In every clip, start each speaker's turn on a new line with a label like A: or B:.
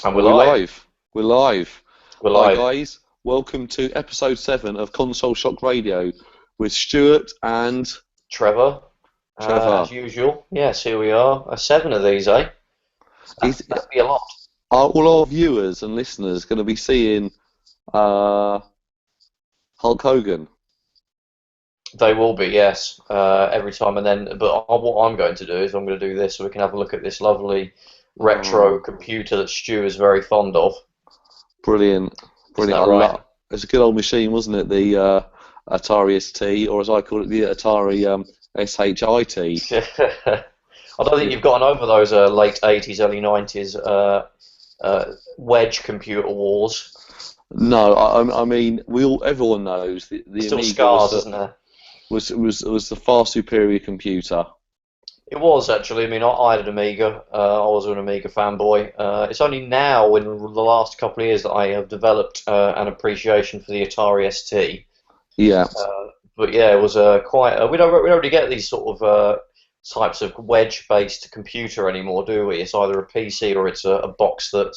A: And
B: Are
A: we're
B: we
A: live.
B: live? We're live.
A: We're
B: Hi
A: live.
B: guys, welcome to episode 7 of Console Shock Radio with Stuart and
A: Trevor,
B: Trevor.
A: as usual. Yes, here we are. 7 of these, eh? That'd be a lot.
B: Are all our viewers and listeners going to be seeing Hulk Hogan?
A: They will be, yes, every time. And then, but what I'm going to do is I'm going to do this so we can have a look at this lovely retro computer that Stu is very fond of.
B: Brilliant.
A: Isn't that right?
B: It's a good old machine, wasn't it? The Atari ST, or as I call it, the Atari SHIT.
A: I don't think you've gotten over those late 80s, early 90s wedge computer wars.
B: No, I mean, everyone knows the
A: Still
B: Amiga
A: scars, isn't there?
B: was the far superior computer.
A: It was actually. I mean, I had an Amiga. I was an Amiga fanboy. It's only now, in the last couple of years, that I have developed an appreciation for the Atari ST.
B: Yeah.
A: But yeah, it was quite. We don't really get these sort of types of wedge-based computer anymore, do we? It's either a PC or it's a box that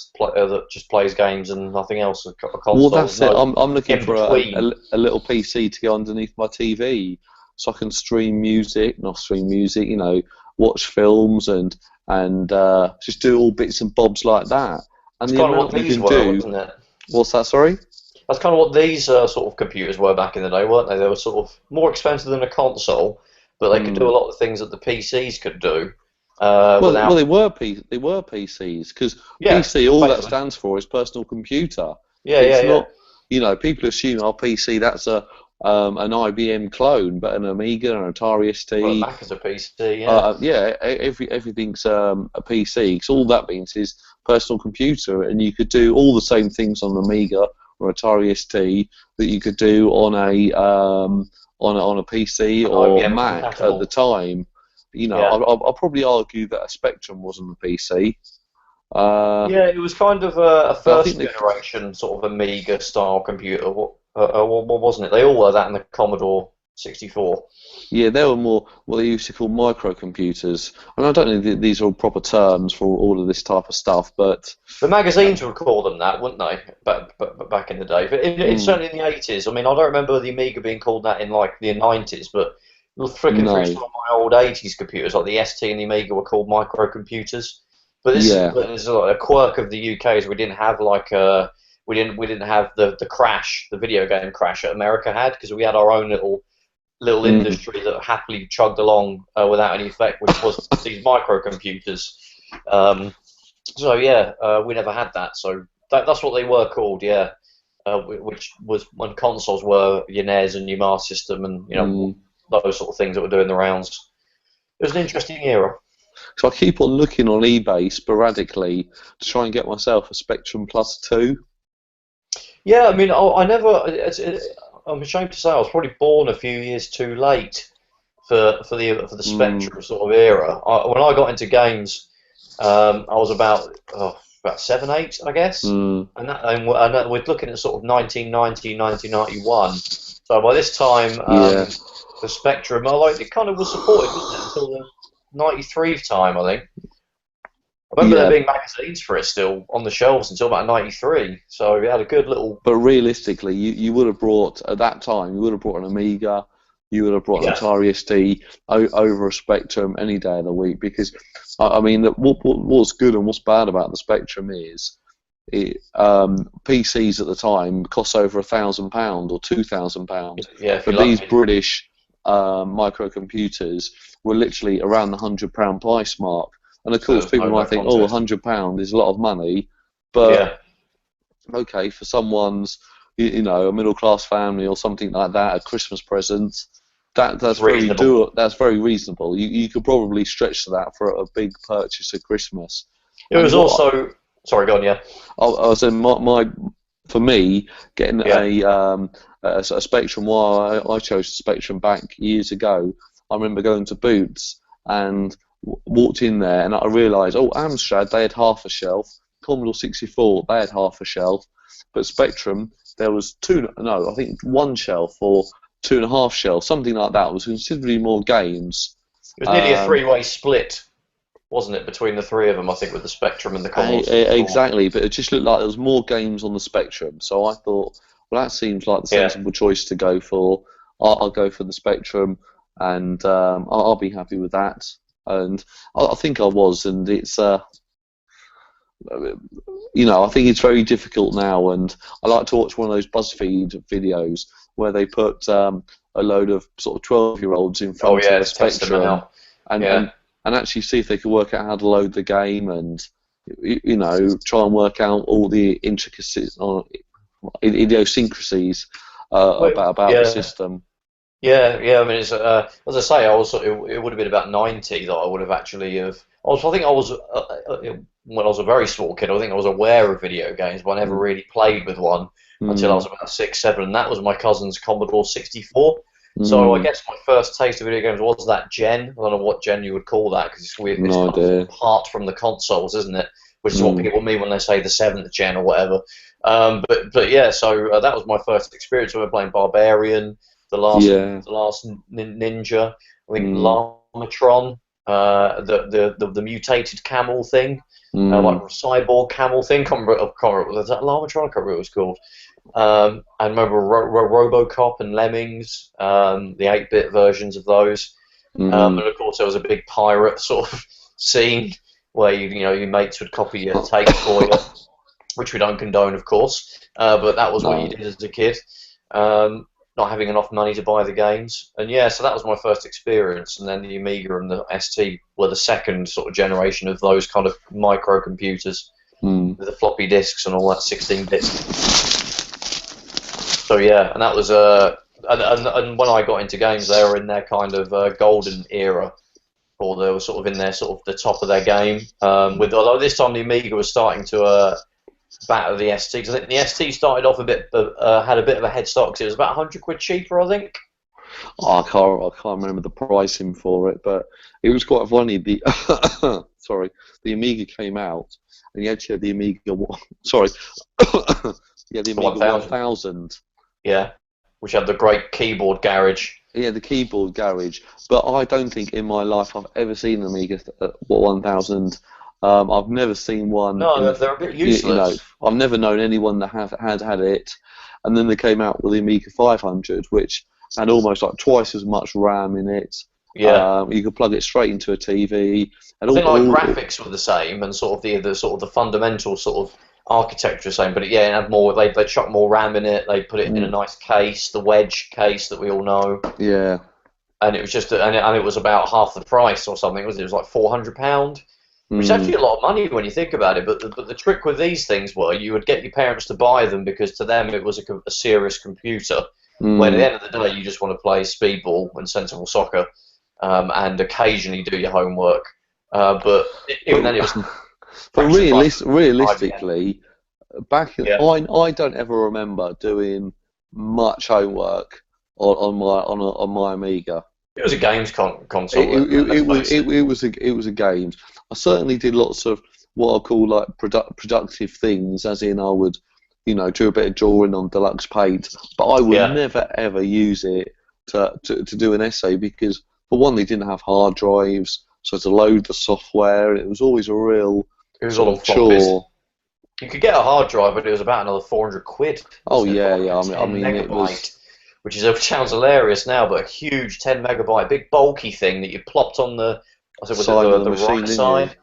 A: just plays games and nothing else. A console.
B: Well, that's it. I'm looking for a little PC to go underneath my TV so I can stream music, watch films and just do all bits and bobs like that. And
A: it's kind of what these were, wasn't it?
B: What's that? Sorry.
A: That's kind of what these sort of computers were back in the day, weren't they? They were sort of more expensive than a console, but they could do a lot of things that the PCs could do.
B: Well, they were PCs because PC, all that stands for is personal computer. It's not, people assume PC that's an IBM clone, but an Amiga, an Atari ST.
A: Well, back as a PC,
B: everything's a PC. Because all that means is personal computer, and you could do all the same things on an Amiga or Atari ST that you could do on a PC or
A: IBM
B: Mac
A: compatible.
B: at the time. I'll probably argue that a Spectrum wasn't a PC.
A: It was kind of a first generation sort of Amiga style computer. What wasn't it? They all were that in the Commodore 64.
B: Yeah, they were more what they used to call microcomputers. And I don't know if these are all proper terms for all of this type of stuff, but
A: the magazines would call them that, wouldn't they? Back in the day, but certainly in the 80s. I mean, I don't remember the Amiga being called that in like the 90s, but flicking through some of my old 80s computers, like the ST and the Amiga, were called microcomputers. But this is a quirk of the UK is we didn't have we didn't have the crash, the video game crash that America had, because we had our own little industry that happily chugged along without any effect, which was these microcomputers. We never had that. So that's what they were called, which was when consoles were your NES and your Master System and those sort of things that were doing the rounds. It was an interesting era.
B: So I keep on looking on eBay sporadically to try and get myself a Spectrum Plus 2. Yeah,
A: I mean, I'm ashamed to say I was probably born a few years too late for the Spectrum sort of era. When I got into games, I was about 7, 8, I guess, and we're looking at sort of 1990, 1991. So by this time, the Spectrum, it kind of was supported, wasn't it, until the 93 time, I think. I remember there being magazines for it still on the shelves until about 93, so we had a good little...
B: But realistically, you would have brought, at that time, you would have brought an Amiga, you would have brought an Atari ST over a Spectrum any day of the week, because, I mean, what's good and what's bad about the Spectrum is PCs at the time cost over £1,000 or £2,000.
A: Yeah,
B: but these British microcomputers were literally around the £100 price mark. And of course, people might think, £100 is a lot of money, but okay, for someone's, a middle-class family or something like that, a Christmas present, that's very reasonable. You could probably stretch to that for a big purchase at Christmas.
A: It was also... Sorry, go on, yeah.
B: I was in for me, getting a Spectrum, why I chose the Spectrum back years ago, I remember going to Boots and walked in there and I realised, Amstrad, they had half a shelf, Commodore 64, they had half a shelf, but Spectrum, there was one shelf or 2.5 shelves, something like that. It was considerably more games.
A: It was nearly a three-way split, wasn't it, between the three of them? I think with the Spectrum and the Commodore 64.
B: Exactly, but it just looked like there was more games on the Spectrum. So I thought, well, that seems like the sensible choice to go for. I'll go for the Spectrum, and I'll be happy with that. And I think I was, and it's you know, I think it's very difficult now, and I like to watch one of those BuzzFeed videos where they put a load of sort of 12-year-olds in front of the Spectrum and actually see if they can work out how to load the game, and you know, try and work out all the intricacies or idiosyncrasies about the system.
A: Yeah. I mean, it's, as I say, it would have been about 90 that I would have actually have. I think I was when I was a very small kid. I think I was aware of video games, but I never really played with one until I was about 6, 7, and that was my cousin's Commodore 64. So I guess my first taste of video games was that gen. I don't know what gen you would call that, because it's weird. It's kind of apart from the consoles, isn't it? Which is what people mean when they say the 7th gen or whatever. But yeah, so that was my first experience. I remember playing Barbarian, the last Ninja, I think Lamatron, the mutated camel thing, like a cyborg camel thing. Can't remember, was that Lamatron? I can't remember what it was called. I remember RoboCop and Lemmings, the 8-bit versions of those. And of course there was a big pirate sort of scene where your mates would copy your tapes for you, which we don't condone, of course. But that was what you did as a kid, not having enough money to buy the games. And yeah, so that was my first experience. And then the Amiga and the ST were the second sort of generation of those kind of microcomputers with the floppy disks and all that 16 bits. So yeah, and that was and when I got into games, they were in their kind of golden era, or they were sort of in their sort of the top of their game. Although this time the Amiga was starting to batter the ST, because I think the ST started off a bit, had a bit of a head start because it was about £100 cheaper, I think.
B: I can't remember the pricing for it, but it was quite funny. The Amiga came out, and you actually had the Amiga. The Amiga 1000.
A: Yeah, which had the great keyboard garage.
B: Yeah, the keyboard garage. But I don't think in my life I've ever seen an Amiga 1000. I've never seen one.
A: No, they're a bit useless.
B: I've never known anyone that had it. And then they came out with the Amiga 500, which had almost like twice as much RAM in it.
A: Yeah.
B: You could plug it straight into a TV. And
A: I think graphics were the same, and sort of the fundamental sort of architecture the same, but yeah, it had more. They chucked more RAM in it. They put it in a nice case, the wedge case that we all know.
B: Yeah.
A: And it was just, and it was about half the price or something. It was like £400, which is actually a lot of money when you think about it. But the trick with these things were you would get your parents to buy them because to them it was a serious computer. When at the end of the day you just want to play speedball and sensible soccer, and occasionally do your homework. But even then it was.
B: But realistically, back in, I don't ever remember doing much homework on my Amiga.
A: It was a games console.
B: It was a games. I certainly did lots of what I call like productive things, as in I would, do a bit of drawing on deluxe paint, but I would never ever use it to do an essay because, for one, they didn't have hard drives, so to load the software, it was always a real.
A: It was all floppies. You could get a hard drive, but it was about another £400.
B: Oh yeah. I mean,
A: megabyte,
B: it was.
A: Which sounds hilarious now, but a huge 10 megabyte, big bulky thing that you plopped on the. I said, was
B: side
A: it
B: of the
A: right
B: machine,
A: side?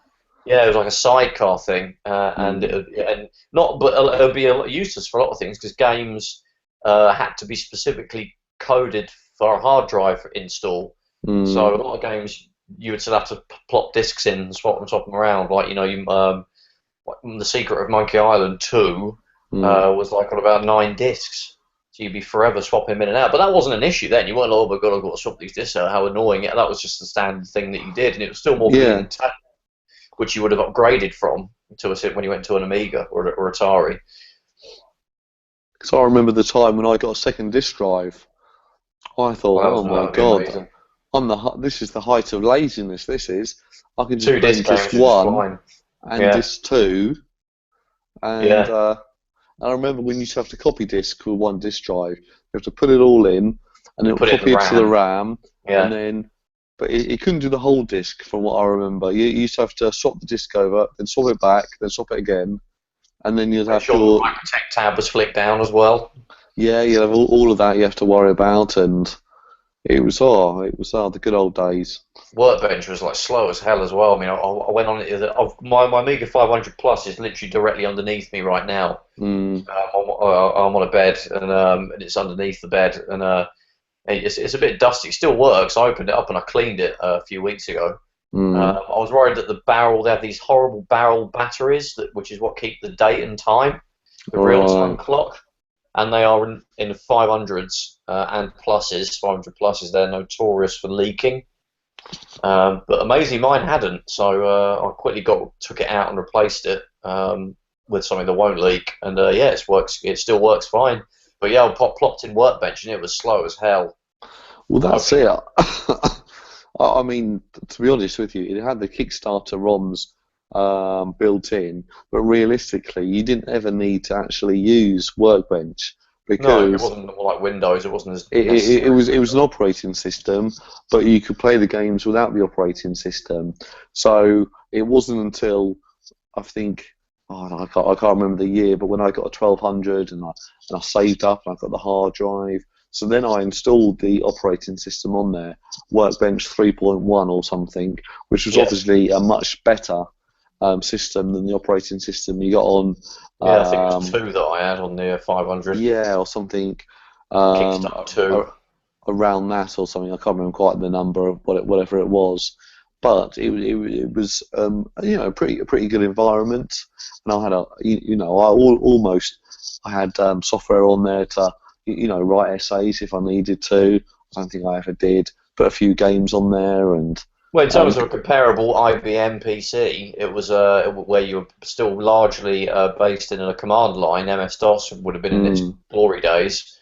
A: Yeah, it was like a sidecar thing, and it would be useless for a lot of things because games had to be specifically coded for a hard drive install. So a lot of games you would still have to plop discs in and swap them around. Like The Secret of Monkey Island 2 was like on about 9 discs. So you'd be forever swapping them in and out. But that wasn't an issue then. You weren't like, oh my god, I've got to swap these discs out. How annoying. That was just the standard thing that you did. And it was still more convenient, which you would have upgraded from when you went to an Amiga or Atari.
B: So I remember the time when I got a second disc drive. I thought, oh my god, this is the height of laziness. This is. I can just play disc 1 and disc 2. And I remember when you used to have to copy disc with one disc drive, you have to put it all in, and it would copy it to the RAM, and then but it couldn't do the whole disc from what I remember. You used to have to swap the disc over, then swap it back, then swap it again, and then you'd have
A: Make sure the protect tab was flicked down as well.
B: Yeah, you have all of that you have to worry about, and it was the good old days.
A: Workbench was like slow as hell as well. I mean, I went on it. My Amiga 500 Plus is literally directly underneath me right now. I'm on a bed, and it's underneath the bed, and it's a bit dusty. It still works. I opened it up and I cleaned it a few weeks ago. I was worried that they have these horrible barrel batteries, which is what keep the date and time, the real-time clock. And they are in 500s and pluses, 500 pluses. They're notorious for leaking. But amazingly, mine hadn't. So I quickly took it out and replaced it with something that won't leak. And it still works fine. But yeah, I plopped in Workbench and it was slow as hell.
B: Well, that's it. I mean, to be honest with you, it had the Kickstarter ROMs built in, but realistically, you didn't ever need to actually use Workbench because
A: it wasn't like Windows. It wasn't as
B: it was an operating system, but you could play the games without the operating system. So it wasn't until I think I can't remember the year, but when I got a 1200 and I saved up and I got the hard drive. So then I installed the operating system on there, Workbench 3.1 or something, which was obviously a much better system than the operating system you got on.
A: I think it was 2 that I had on the 500.
B: Yeah, or something.
A: Kickstarter 2.
B: Around that or something. I can't remember quite the number of whatever it was, but it was a pretty good environment, and I had I had software on there to write essays if I needed to. I don't think I ever did. Put a few games on there and.
A: Well, in terms of a comparable IBM PC, it was where you were still largely based in a command line. MS-DOS would have been in its glory days.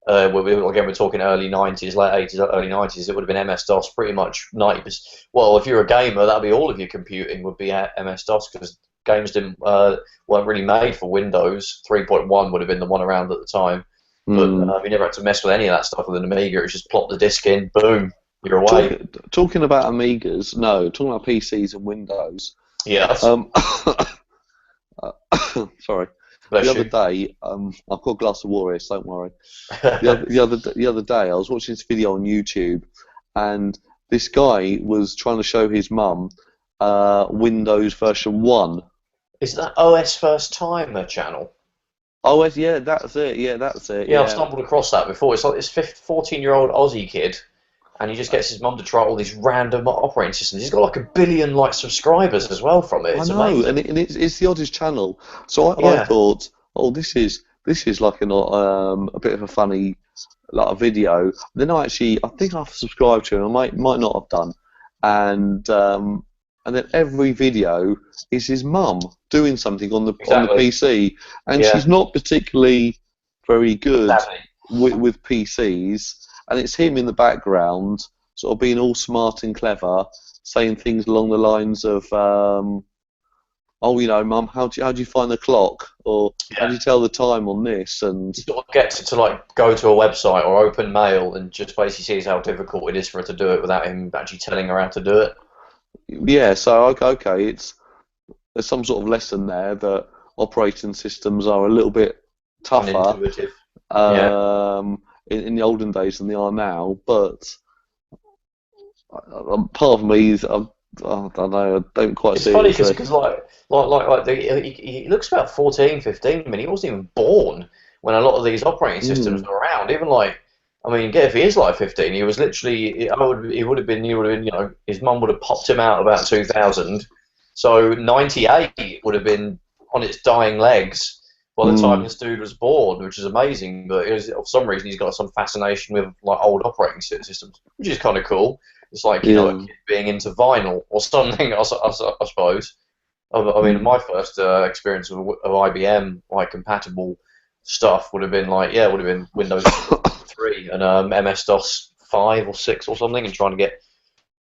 A: We're talking early 90s, late 80s, early 90s. It would have been MS-DOS pretty much 90%. Well, if you're a gamer, that would be all of your computing would be MS-DOS because games weren't really made for Windows. 3.1 would have been the one around at the time. But you never had to mess with any of that stuff with an Amiga. It was just plop the disk in, boom. You're away.
B: Talking about Amigas, talking about PCs and Windows.
A: Yes.
B: Sorry. The other day, I've got a glass of water here, so don't worry. The other day, I was watching this video on YouTube, and this guy was trying to show his mum Windows version 1.
A: Is that OS First Timer channel?
B: OS, yeah, that's it. Yeah, that's it.
A: Yeah, I've stumbled across that before. It's like this 14-year-old Aussie kid. And he just gets his mum to try all these random operating systems. He's got like 1 billion subscribers as well from it. It's amazing.
B: And it's the oddest channel. So I thought, this is like a bit of a funny a video. Then I think I've subscribed to him. I might not have done. And then every video is his mum doing something on the PC, and she's not particularly very good with PCs. And it's him in the background, sort of being all smart and clever, saying things along the lines of, Mum, how do you find the clock? Or how do you tell the time on this? And
A: you sort of get to go to a website or open mail and just basically sees how difficult it is for her to do it without him actually telling her how to do it.
B: Yeah, so, okay, there's some sort of lesson there that operating systems are a little bit tougher.
A: Unintuitive.
B: In the olden days than they are now, but part of me is I don't know. I don't quite see it.
A: It's funny because he looks about 14, 15. I mean, he wasn't even born when a lot of these operating systems were around. Even if he is 15, he was literally. He would have been. His mum would have popped him out about 2000. So 98 would have been on its dying legs by the time this dude was born, which is amazing. But for some reason he's got some fascination with old operating systems, which is kind of cool. It's like a kid being into vinyl or something, I suppose. I mean, my first experience of IBM compatible stuff would have been Windows 3 and MS-DOS 5 or 6 or something, and trying to get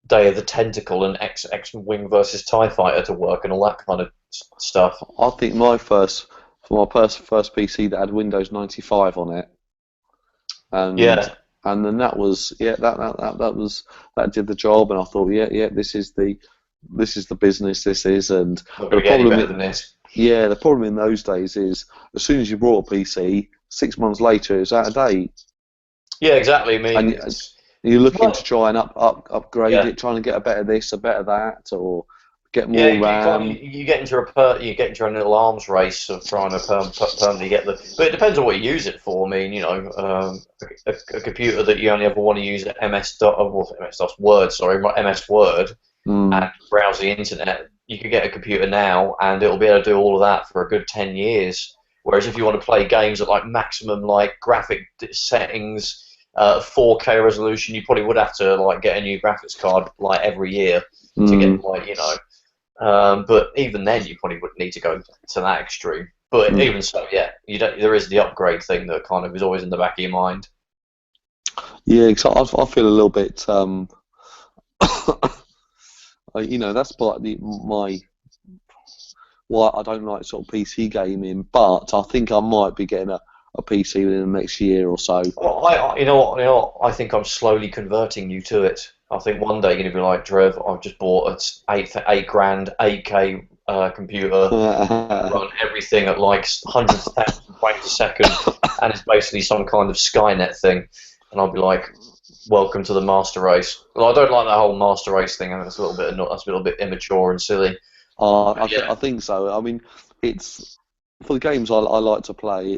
A: Day of the Tentacle and X-Wing versus TIE Fighter to work and all that kind of stuff.
B: I think my first PC that had Windows 95 on it. And And then that was that did the job, and I thought, this is the business, and the problem in those days is as soon as you brought a PC, 6 months later it's out of date.
A: Yeah, exactly. I mean,
B: and you're looking to try and upgrade it, trying to get a better this, a better that, or get more RAM.
A: You get into a little arms race of trying to permanently get the. But it depends on what you use it for. I mean, a computer that you only ever want to use MS Word, and browse the internet. You could get a computer now, and it'll be able to do all of that for a good 10 years. Whereas if you want to play games at like maximum graphic settings, 4K resolution, you probably would have to get a new graphics card every year to get but even then, you probably wouldn't need to go to that extreme. But even so, there is the upgrade thing that kind of is always in the back of your mind.
B: Yeah, because I feel a little bit. That's part my why I don't like sort of PC gaming, but I think I might be getting a PC within the next year or so.
A: Well, you know what? I think I'm slowly converting you to it. I think one day you're going to be like, Trev, I've just bought an $8,000 8K computer, run everything at hundreds of thousands of frames a second, and it's basically some kind of Skynet thing. And I'll be like, welcome to the master race. Well, I don't like that whole master race thing. I think that's a little bit immature and silly.
B: I think so. I mean, it's for the games I like to play.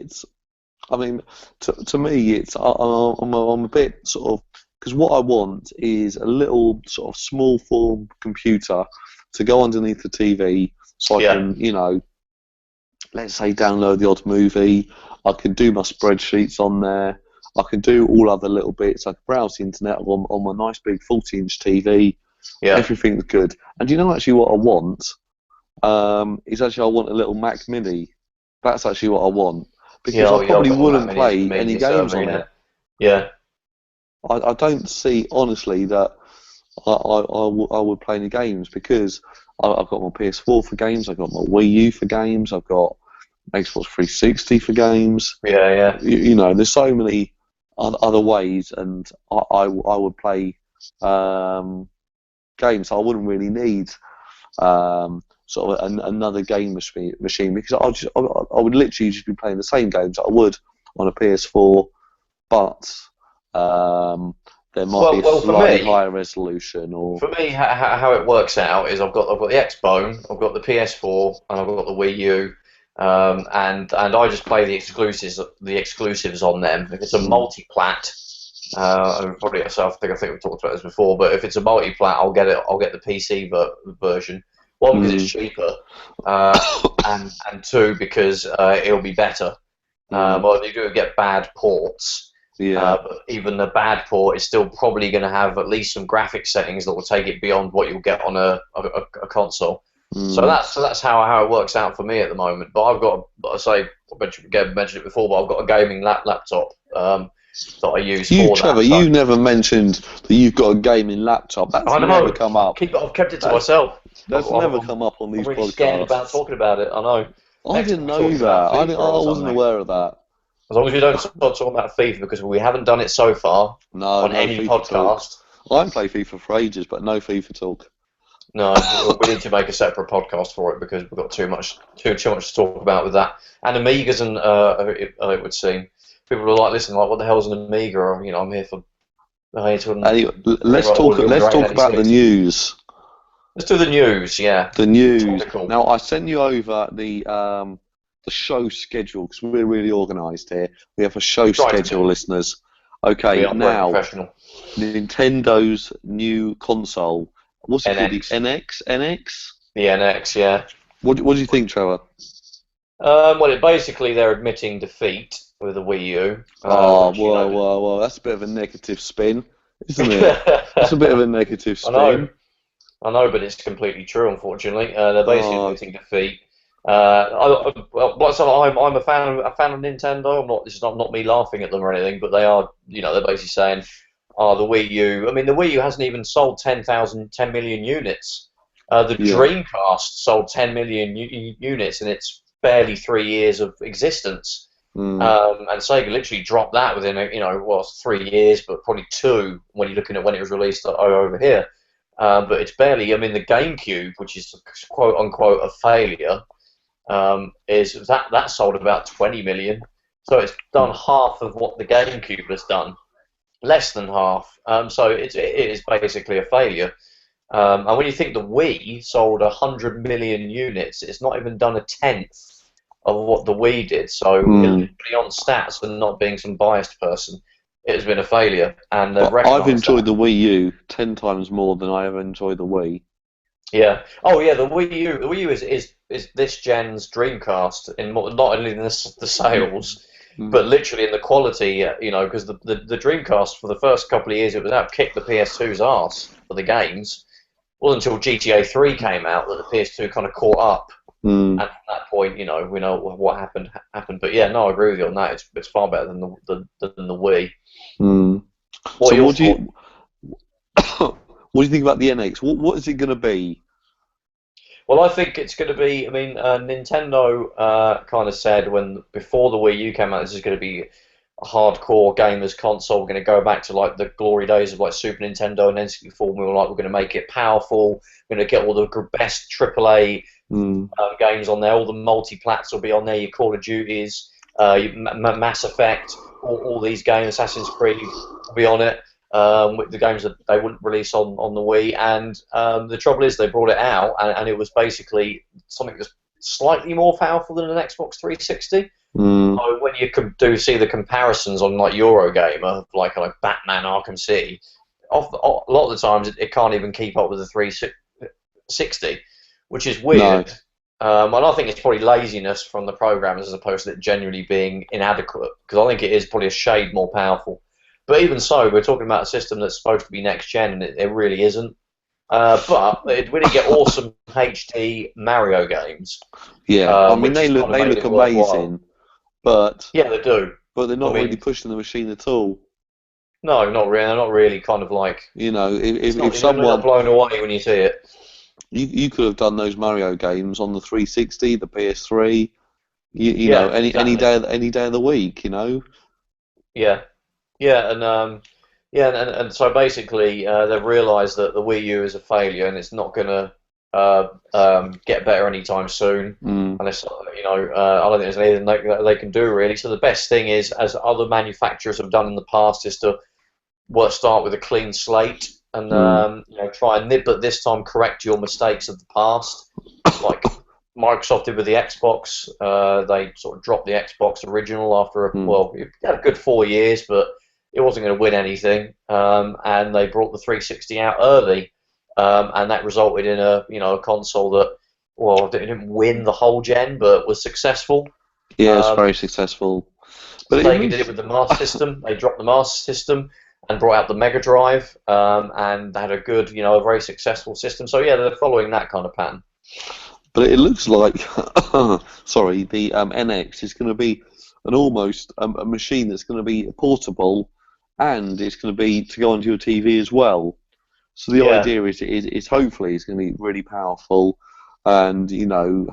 B: To me, I'm a bit sort of, because what I want is a little sort of small form computer to go underneath the TV, so I can, let's say download the odd movie. I can do my spreadsheets on there. I can do all other little bits. I can browse the internet on my nice big 40-inch TV. Yeah. Everything's good. And do you know actually what I want? Is actually I want a little Mac Mini. That's actually what I want. Because I probably wouldn't play any games on it.
A: Yeah.
B: I don't see, honestly, that I would play any games, because I've got my PS4 for games, I've got my Wii U for games, I've got Xbox 360 for games.
A: Yeah.
B: There's so many other ways, and I would play games. I wouldn't really need sort of another game machine, because I would literally just be playing the same games that I would on a PS4, but there might be a slightly higher resolution. Or
A: for me, how it works out is I've got the Xbone, I've got the PS4, and I've got the Wii U, and I just play the exclusives on them. If it's a multi-plat, I think we've talked about this before, but if it's a multi-plat, I'll get the PC version. One, because it's cheaper, and two, because it'll be better. Well, you do get bad ports. Yeah. But even the bad port is still probably going to have at least some graphic settings that will take it beyond what you'll get on a console. So that's how it works out for me at the moment. But I've got, I mentioned it before, but I've got a gaming laptop that I use for that.
B: Trevor, you never mentioned that you've got a gaming laptop. That's never come up.
A: I've kept it to myself.
B: That's never come up on these podcasts. I'm really scared
A: about talking about it. I know.
B: I didn't know that. I wasn't aware of that.
A: As long as we don't start talking about FIFA, because we haven't done it so far on any
B: FIFA
A: podcast.
B: I haven't played FIFA for ages, but no FIFA talk.
A: No, we need to make a separate podcast for it, because we've got too much to talk about with that. And Amigas, and it would seem people are listening, what the hell's an Amiga? Or, I'm here for.
B: Anyway, let's talk about the news.
A: Let's do the news. Yeah.
B: The news. Topical. Now, I sent you over the show schedule, because we're really organised here. We have a show schedule, listeners. Okay, now Nintendo's new console. What's it called? The NX?
A: The NX, yeah.
B: What do you think, Trevor?
A: Well, basically they're admitting defeat with the Wii U.
B: Whoa! That's a bit of a negative spin, isn't it? That's a bit of a negative spin.
A: I know, but it's completely true. Unfortunately, they're basically admitting defeat. I'm a fan of Nintendo. This is not me laughing at them or anything, but they are. They're basically saying, the Wii U. I mean, the Wii U hasn't even sold 10 million units. The Dreamcast sold 10 million units in its barely 3 years of existence. And Sega literally dropped that within, 3 years, but probably 2 when you're looking at when it was released over here. But it's barely. I mean, the GameCube, which is quote unquote a failure, is that sold about 20 million. So it's done half of what the GameCube has done, less than half. So it is basically a failure. And when you think the Wii sold 100 million units, it's not even done a tenth of what the Wii did. So beyond stats and not being some biased person, it has been a failure. And
B: I've enjoyed the Wii U 10 times more than I ever enjoyed the Wii.
A: Yeah. Oh yeah, the Wii U. The Wii U is this gen's Dreamcast in not only in the sales, but literally in the quality. Because the Dreamcast for the first couple of years it was out kicked the PS2's arse for the games. Well, until GTA 3 came out, that the PS2 kind of caught up. And at that point, we know what happened. But yeah, no, I agree with you on that. It's far better than the Wii.
B: What do you think about the NX? What is it going to be?
A: Well, I think it's going to be. I mean, Nintendo kind of said before the Wii U came out, this is going to be a hardcore gamers console. We're going to go back to like the glory days of like Super Nintendo and N64. We were like, we're going to make it powerful. We're going to get all the best AAA games on there. All the multi-plats will be on there. Your Call of Duties, Mass Effect, all these games, Assassin's Creed will be on it. With the games that they wouldn't release on the Wii, and the trouble is they brought it out, and it was basically something that's slightly more powerful than an Xbox 360. So when you see the comparisons on like Eurogamer, like Batman Arkham City, a lot of the times it can't even keep up with the 360, which is weird. No. And I think it's probably laziness from the programmers as opposed to it genuinely being inadequate, because I think it is probably a shade more powerful. But even so, we're talking about a system that's supposed to be next gen, and it really isn't. But it really get awesome HD Mario games.
B: Yeah, I mean they look amazing, but
A: yeah, they do.
B: But they're not really pushing the machine at all.
A: No, not really. They're not really kind of like.
B: If someone
A: you're not blown away when you see it.
B: You could have done those Mario games on the 360, the PS3. Any day of the week.
A: Yeah. Yeah, and so basically they've realised that the Wii U is a failure and it's not going to get better anytime soon. Unless I don't think there's anything they can do really. So the best thing is, as other manufacturers have done in the past, is to start with a clean slate and try and nib, but this time correct your mistakes of the past, like Microsoft did with the Xbox. They sort of dropped the Xbox original after it had a good 4 years, but it wasn't going to win anything, and they brought the 360 out early, and that resulted in a console that didn't win the whole gen, but was successful.
B: Yeah, it's very successful.
A: But Sega did it with the Master System. They dropped the Master System and brought out the Mega Drive, and had a good, a very successful system. So yeah, they're following that kind of pattern.
B: But it looks like, the NX is going to be almost a machine that's going to be portable, and it's going to be to go onto your TV as well. So the idea is hopefully it's going to be really powerful, and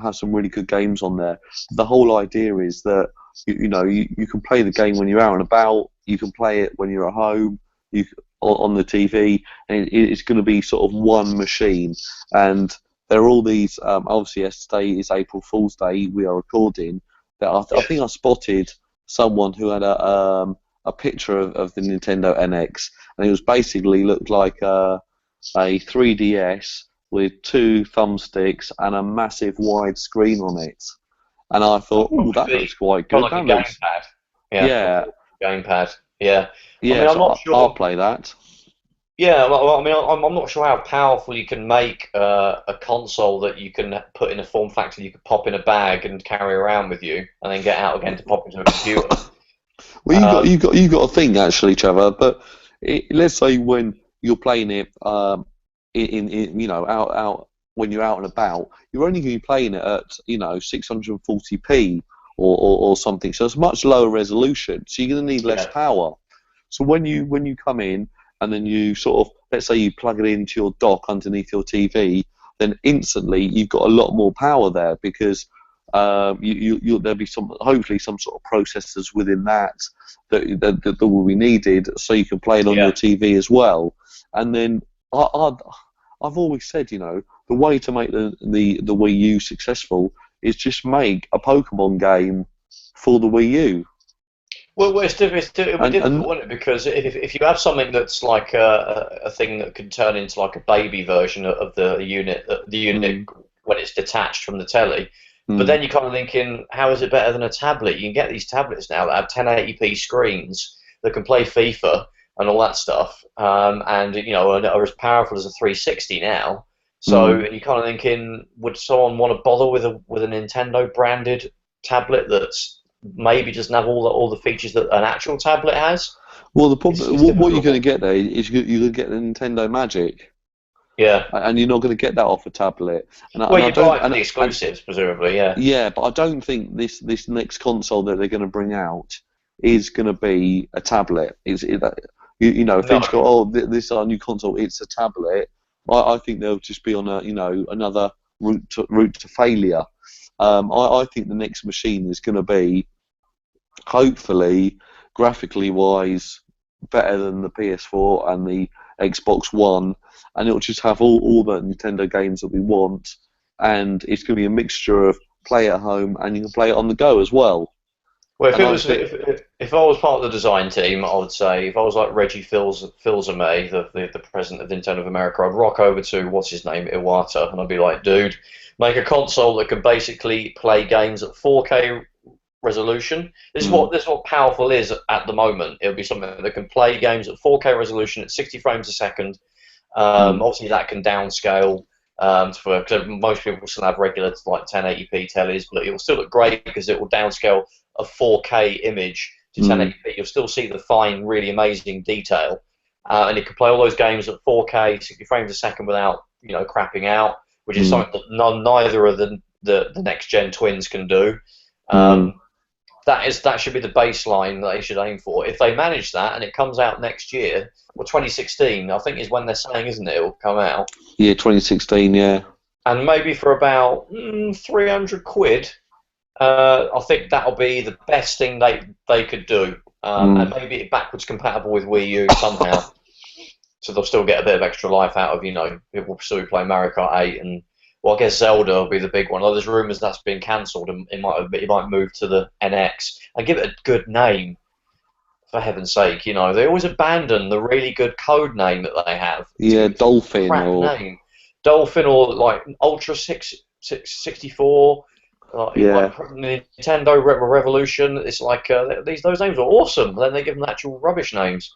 B: have some really good games on there. The whole idea is that you can play the game when you're out and about. You can play it when you're at home. On the TV, and it's going to be sort of one machine. And there are all these. Obviously, yesterday is April Fool's Day. We are recording. I think I spotted someone who had a picture of the Nintendo NX, and it was basically looked like a 3DS with 2 thumbsticks and a massive wide screen on it. And I thought, that looks quite good.
A: Like a gamepad. Yeah. Gamepad. Yeah.
B: Yeah, I'm not sure. I'll play that.
A: Yeah, well, I mean, I'm not sure how powerful you can make a console that you can put in a form factor you could pop in a bag and carry around with you, and then get out again to pop into a computer.
B: Well, you got a thing actually, Trevor. But let's say when you're playing it, out when you're out and about, you're only going to be playing it at 640p or something. So it's much lower resolution. So you're going to need less power. So when you come in and then you sort of, let's say you plug it into your dock underneath your TV, then instantly you've got a lot more power there, because There'll be hopefully some sort of processors within that will be needed, so you can play it on your TV as well. And then I've always said, the way to make the Wii U successful is just make a Pokemon game for the Wii U.
A: Well, it's difficult, wouldn't it? Because if you have something that's like a thing that can turn into like a baby version of the unit when it's detached from the telly, but then you're kind of thinking, how is it better than a tablet? You can get these tablets now that have 1080p screens that can play FIFA and all that stuff, and are as powerful as a 360 now. So you're kind of thinking, would someone want to bother with a Nintendo branded tablet that's maybe doesn't have all the features that an actual tablet has?
B: Well, the problem, what you're going to get there is you're going to get the Nintendo Magic.
A: Yeah.
B: And you're not going to get that off a tablet.
A: You buy it for the exclusives, presumably, yeah.
B: Yeah, but I don't think this next console that they're going to bring out is going to be a tablet. If they just go, this is our new console, it's a tablet, I think they'll just be on another route to failure. I think the next machine is going to be, hopefully, graphically wise, better than the PS4 and the Xbox One, and it'll just have all the Nintendo games that we want, and it's going to be a mixture of play at home and you can play it on the go as well.
A: Well, if I was part of the design team, I would say, if I was like Reggie Fils-Aimé, the president of Nintendo of America, I'd rock over to, what's his name, Iwata, and I'd be like, dude, make a console that can basically play games at 4K resolution. This is what powerful is at the moment. It'll be something that can play games at 4K resolution at 60 frames a second. Obviously, that can downscale because most people still have regular like 1080p tellies, but it will still look great because it will downscale a 4K image to 1080p. You'll still see the fine, really amazing detail, and it can play all those games at 4K, 60 frames a second without crapping out, which is something that neither of the next gen twins can do. That should be the baseline that they should aim for. If they manage that and it comes out next year, or 2016, I think is when they're saying, isn't it? It'll come out.
B: Yeah, 2016. Yeah.
A: And maybe for about 300 quid, I think that'll be the best thing they could do. And maybe it's backwards compatible with Wii U somehow, so they'll still get a bit of extra life out of people will still play Mario Kart 8 and. Well, I guess Zelda will be the big one. There's rumours that's been cancelled and it might move to the NX. And give it a good name, for heaven's sake. They always abandon the really good code name that they have.
B: Yeah, Dolphin
A: Dolphin or like Ultra 64. Like Nintendo Revolution. It's like those names are awesome. Then they give them actual rubbish names.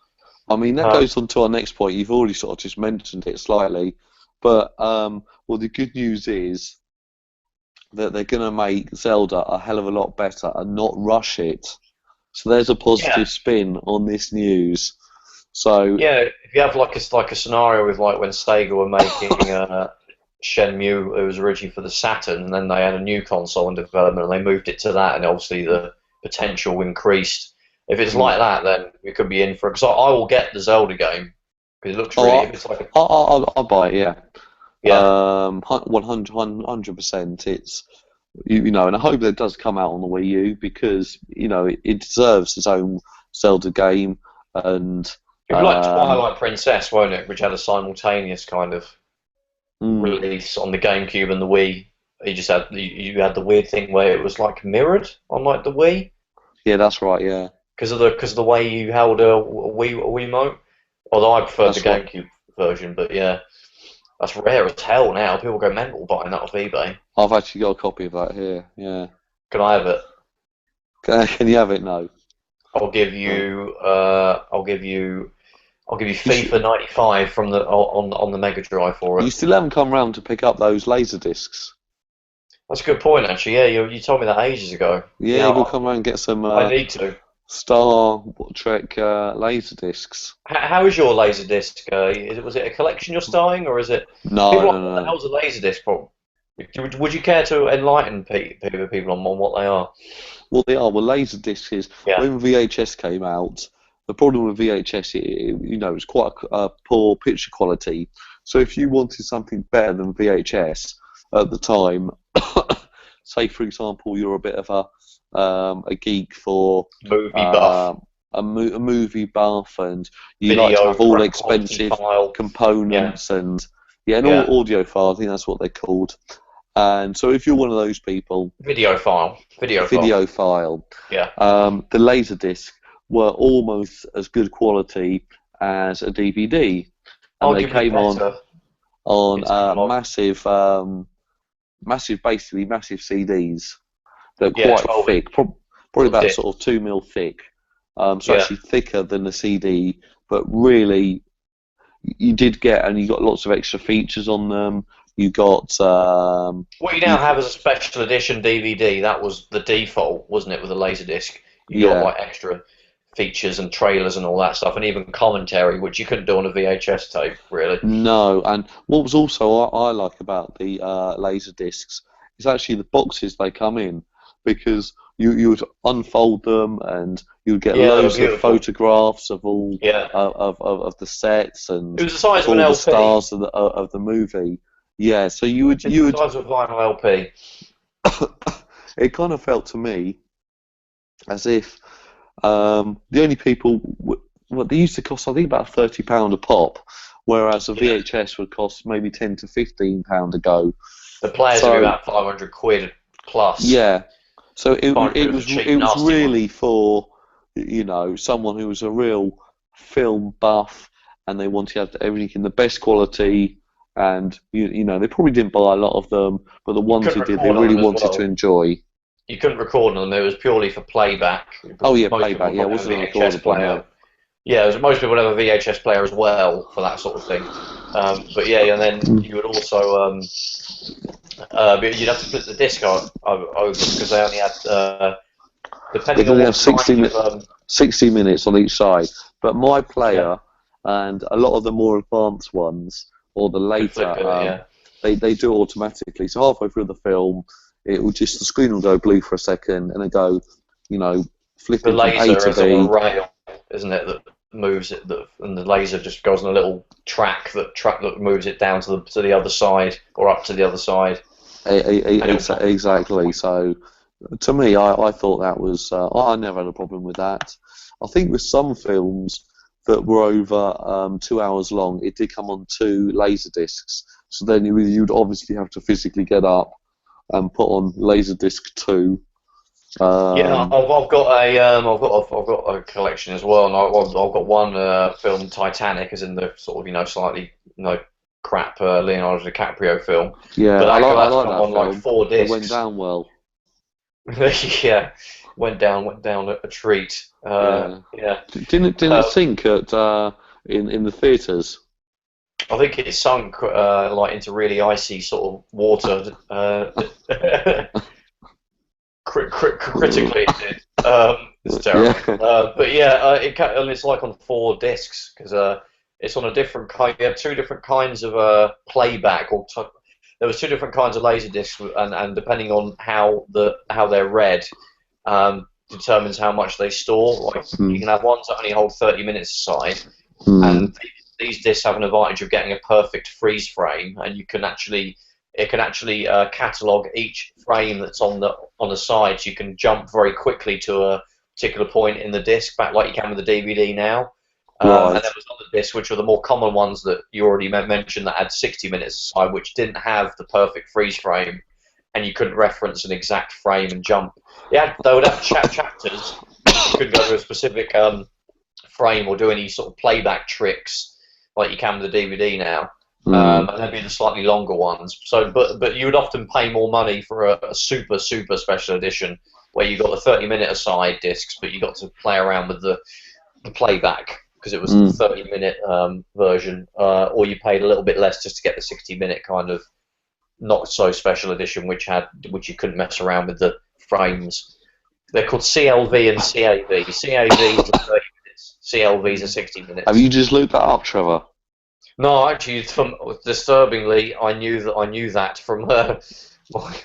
B: I mean, that goes on to our next point. You've already sort of just mentioned it slightly. But the good news is that they're going to make Zelda a hell of a lot better and not rush it. So there's a positive spin on this news. So
A: if you have like a scenario with like when Sega were making Shenmue, it was originally for the Saturn, and then they had a new console in development, and they moved it to that, and obviously the potential increased. If it's like that, then we could be in for. Because I will get the Zelda game. It looks really. If it's like
B: I'll buy it. Yeah.
A: 100%.
B: It's and I hope that it does come out on the Wii U because it deserves its own Zelda game. And
A: it'd be like Twilight Princess, won't it? Which had a simultaneous kind of release on the GameCube and the Wii. You had the weird thing where it was like mirrored on like the Wii.
B: Yeah, that's right. Yeah.
A: Because of the way you held a Wiimote. Although I prefer the GameCube version, but yeah, that's rare as hell now. People go mental buying that off eBay.
B: I've actually got a copy of that here. Yeah.
A: Can I have it?
B: Can you have it? No.
A: I'll give you FIFA 95 from on the Mega Drive for it.
B: You still haven't come round to pick up those laser discs.
A: That's a good point, actually. Yeah, you told me that ages ago.
B: Yeah, we'll come round and get some.
A: I need to.
B: Star Trek laser discs.
A: How is your laser disc? Was it a collection you're starting, or is it?
B: No.
A: What the hell's a laser disc? Would you care to enlighten people on what they are?
B: Well, they are. Well, laser discs is when VHS came out. The problem with VHS, it's quite a poor picture quality. So if you wanted something better than VHS at the time, say for example you're a bit of a geek for
A: movie buff,
B: a movie buff, and you
A: video,
B: like to have all
A: quality
B: expensive
A: file.
B: components and all audiophile. I think that's what they're called. And so if you're one of those people,
A: video file.
B: yeah, the Laserdisc were almost as good quality as a DVD, and they came on massive CDs. They're quite thick, probably about sort of 2 mil thick. So actually thicker than the CD, but really you got lots of extra features on them. You got
A: what you now have as a special edition DVD. That was the default, wasn't it, with the Laserdisc? You got like extra features and trailers and all that stuff, and even commentary, which you couldn't do on a VHS tape, really.
B: No, and what was also I like about the Laserdiscs is actually the boxes they come in, because you would unfold them and you'd get loads of photographs of all of the sets and
A: it was the size of
B: all
A: an
B: the
A: LP.
B: stars of the movie. Yeah, so you would
A: the size of a vinyl LP.
B: It kind of felt to me as if the only people they used to cost, I think, about £30 a pop, whereas a VHS would cost maybe £10 to £15 a go.
A: The players would be about £500 plus.
B: Yeah, so it was really for someone who was a real film buff and they wanted to have everything in the best quality. And they probably didn't buy a lot of them, but the ones who did, they really wanted to enjoy.
A: You couldn't record them; it was purely for playback.
B: Playback. Yeah, it wasn't a recordable player.
A: Yeah, most people would have a VHS player as well for that sort of thing. But and then you would also, but you'd have to put the disc over because they only had, depending on what
B: 60 minutes on each side. But my player and a lot of the more advanced ones, or the later, they do automatically. So halfway through the film, the screen will go blue for a second, and it go, flipping from A to B.
A: The laser is on a rail, isn't it? That moves it, and the laser just goes on a little track that moves it down to the other side or up to the other side.
B: Exactly. So, to me, I thought that was. I never had a problem with that. I think with some films that were over 2 hours long, it did come on 2 Laserdiscs. So then you'd obviously have to physically get up and put on Laserdisc 2.
A: I've got a collection as well, and I've got one film, Titanic, as in the sort of slightly crap Leonardo DiCaprio film.
B: Yeah,
A: but
B: I like that
A: on
B: film.
A: like 4 discs.
B: It went down well.
A: Yeah, went down a treat.
B: Didn't it sink at in the theatres?
A: I think it sunk into really icy sort of water. Critically, it did. It's terrible. And it's like on 4 discs because it's on a different kind. You have 2 different kinds of playback, there was 2 different kinds of laser discs, and depending on how they're read, determines how much they store. Like you can have ones that only hold 30 minutes aside, and these discs have an advantage of getting a perfect freeze frame, and it can actually catalog each frame that's on the side, so you can jump very quickly to a particular point in the disc, back like you can with the DVD now.
B: Right.
A: And there was other discs, which were the more common ones that you already mentioned, that had 60 minutes aside, which didn't have the perfect freeze frame, and you couldn't reference an exact frame and jump. They would have chapters. You couldn't go to a specific frame or do any sort of playback tricks like you can with the DVD now. And there'd be the slightly longer ones. So, but you would often pay more money for a super special edition where you got the 30-minute aside discs, but you got to play around with the playback because it was the 30-minute version, or you paid a little bit less just to get the 60-minute kind of not so special edition, which you couldn't mess around with the frames. They're called CLV and CAV. CAV is 30 minutes. CLVs are 60 minutes.
B: Have you just looked that up, Trevor?
A: No, actually, disturbingly, I knew that from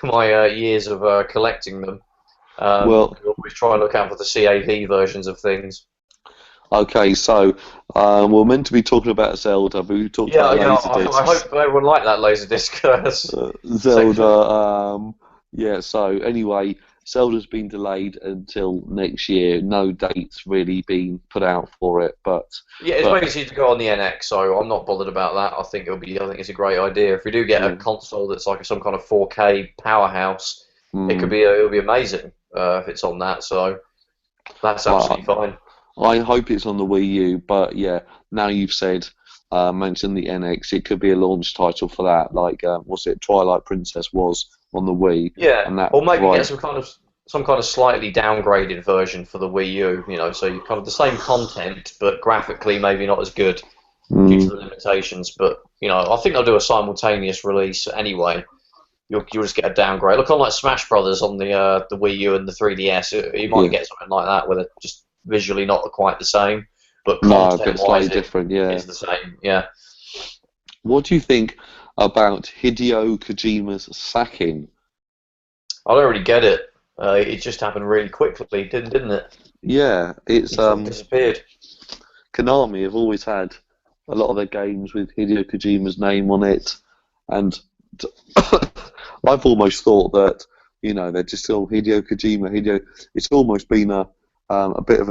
A: my years of collecting them. I always try and look out for the CAV versions of things.
B: Okay, so we're meant to be talking about Zelda, but we talked about Laserdiscs.
A: I hope everyone liked that Laserdisc.
B: Zelda, Yeah, so anyway, Zelda's been delayed until next year. No dates really been put out for it, but
A: Yeah, it's basically to go on the NX, so I'm not bothered about that. I think it's a great idea. If we do get a console that's like some kind of 4K powerhouse, it'll be amazing if it's on that. So that's absolutely fine.
B: I hope it's on the Wii U, but yeah, now you've mentioned the NX, it could be a launch title for that. Like, what's it? Twilight Princess was on the Wii.
A: Yeah,
B: and that
A: or maybe get some kind of slightly downgraded version for the Wii U. So you kind of the same content, but graphically maybe not as good due to the limitations. But I think they'll do a simultaneous release anyway. You'll just get a downgrade. Look on like Smash Brothers on the Wii U and the 3DS. You might get something like that where they're just visually not quite the same, but content-wise
B: different. Yeah,
A: it's the same. Yeah.
B: What do you think about Hideo Kojima's sacking?
A: I don't really get it. It just happened really quickly, didn't it?
B: Yeah, it's
A: disappeared.
B: Konami have always had a lot of their games with Hideo Kojima's name on it, and I've almost thought that they're just still Hideo Kojima. It's almost been a bit of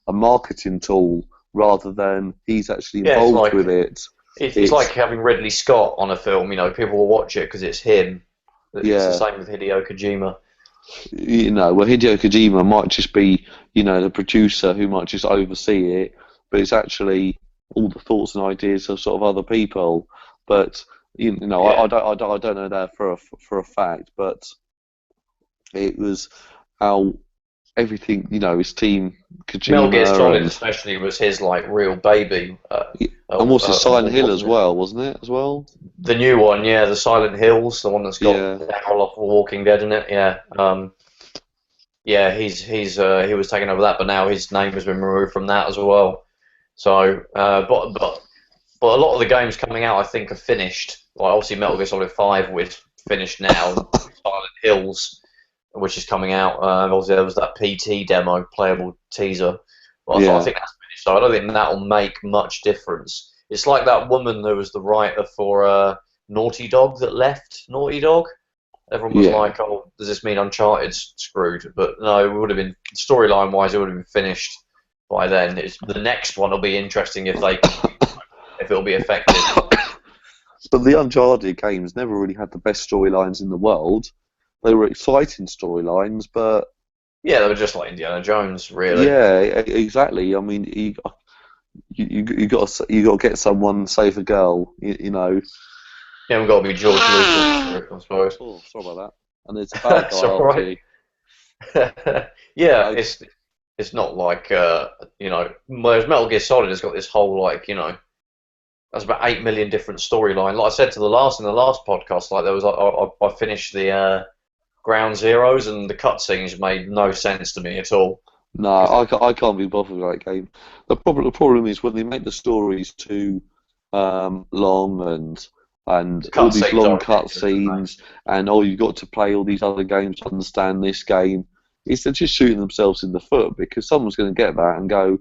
B: a marketing tool rather than he's actually involved with it.
A: It's like having Ridley Scott on a film. People will watch it because it's him. It's the same with Hideo Kojima.
B: Well, Hideo Kojima might just be, the producer who might just oversee it, but it's actually all the thoughts and ideas of sort of other people. But I don't know that for a fact, but it was how everything, his team, Kojima.
A: Metal Gear Solid especially was his real baby.
B: And what's his Silent Hill as well, wasn't it? As well.
A: The new one, yeah, the Silent Hills, the one that's got Daryl off Walking Dead in it, yeah. He was taking over that, but now his name has been removed from that as well. So, but a lot of the games coming out, I think, are finished. Like obviously, Metal Gear Solid 5 was finished now. Silent Hills, which is coming out. Obviously, there was that PT demo, playable teaser. But I think that's finished. So I don't think that will make much difference. It's like that woman who was the writer for Naughty Dog that left Naughty Dog. Everyone was like, "Oh, does this mean Uncharted's screwed?" But no, it would have been storyline-wise, it would have been finished by then. The next one will be interesting if it'll be effective.
B: But the Uncharted games never really had the best storylines in the world. They were exciting storylines, but
A: yeah, they were just like Indiana Jones, really.
B: Yeah, exactly. I mean, you got to get someone, save a girl.
A: Yeah, we've got to be George Lucas, I suppose.
B: Oh, sorry about that. And it's a bad guy.
A: Right. Yeah, it's not like whereas Metal Gear Solid has got this whole there's about 8 million different storyline. Like I said in the last podcast, there was I finished the Ground Zeroes and the cutscenes made no sense to me at all.
B: No, I can't be bothered with that game. The problem is when they make the stories too long and all these long cutscenes, and you've got to play all these other games to understand this game. They're just shooting themselves in the foot because someone's going to get that and go,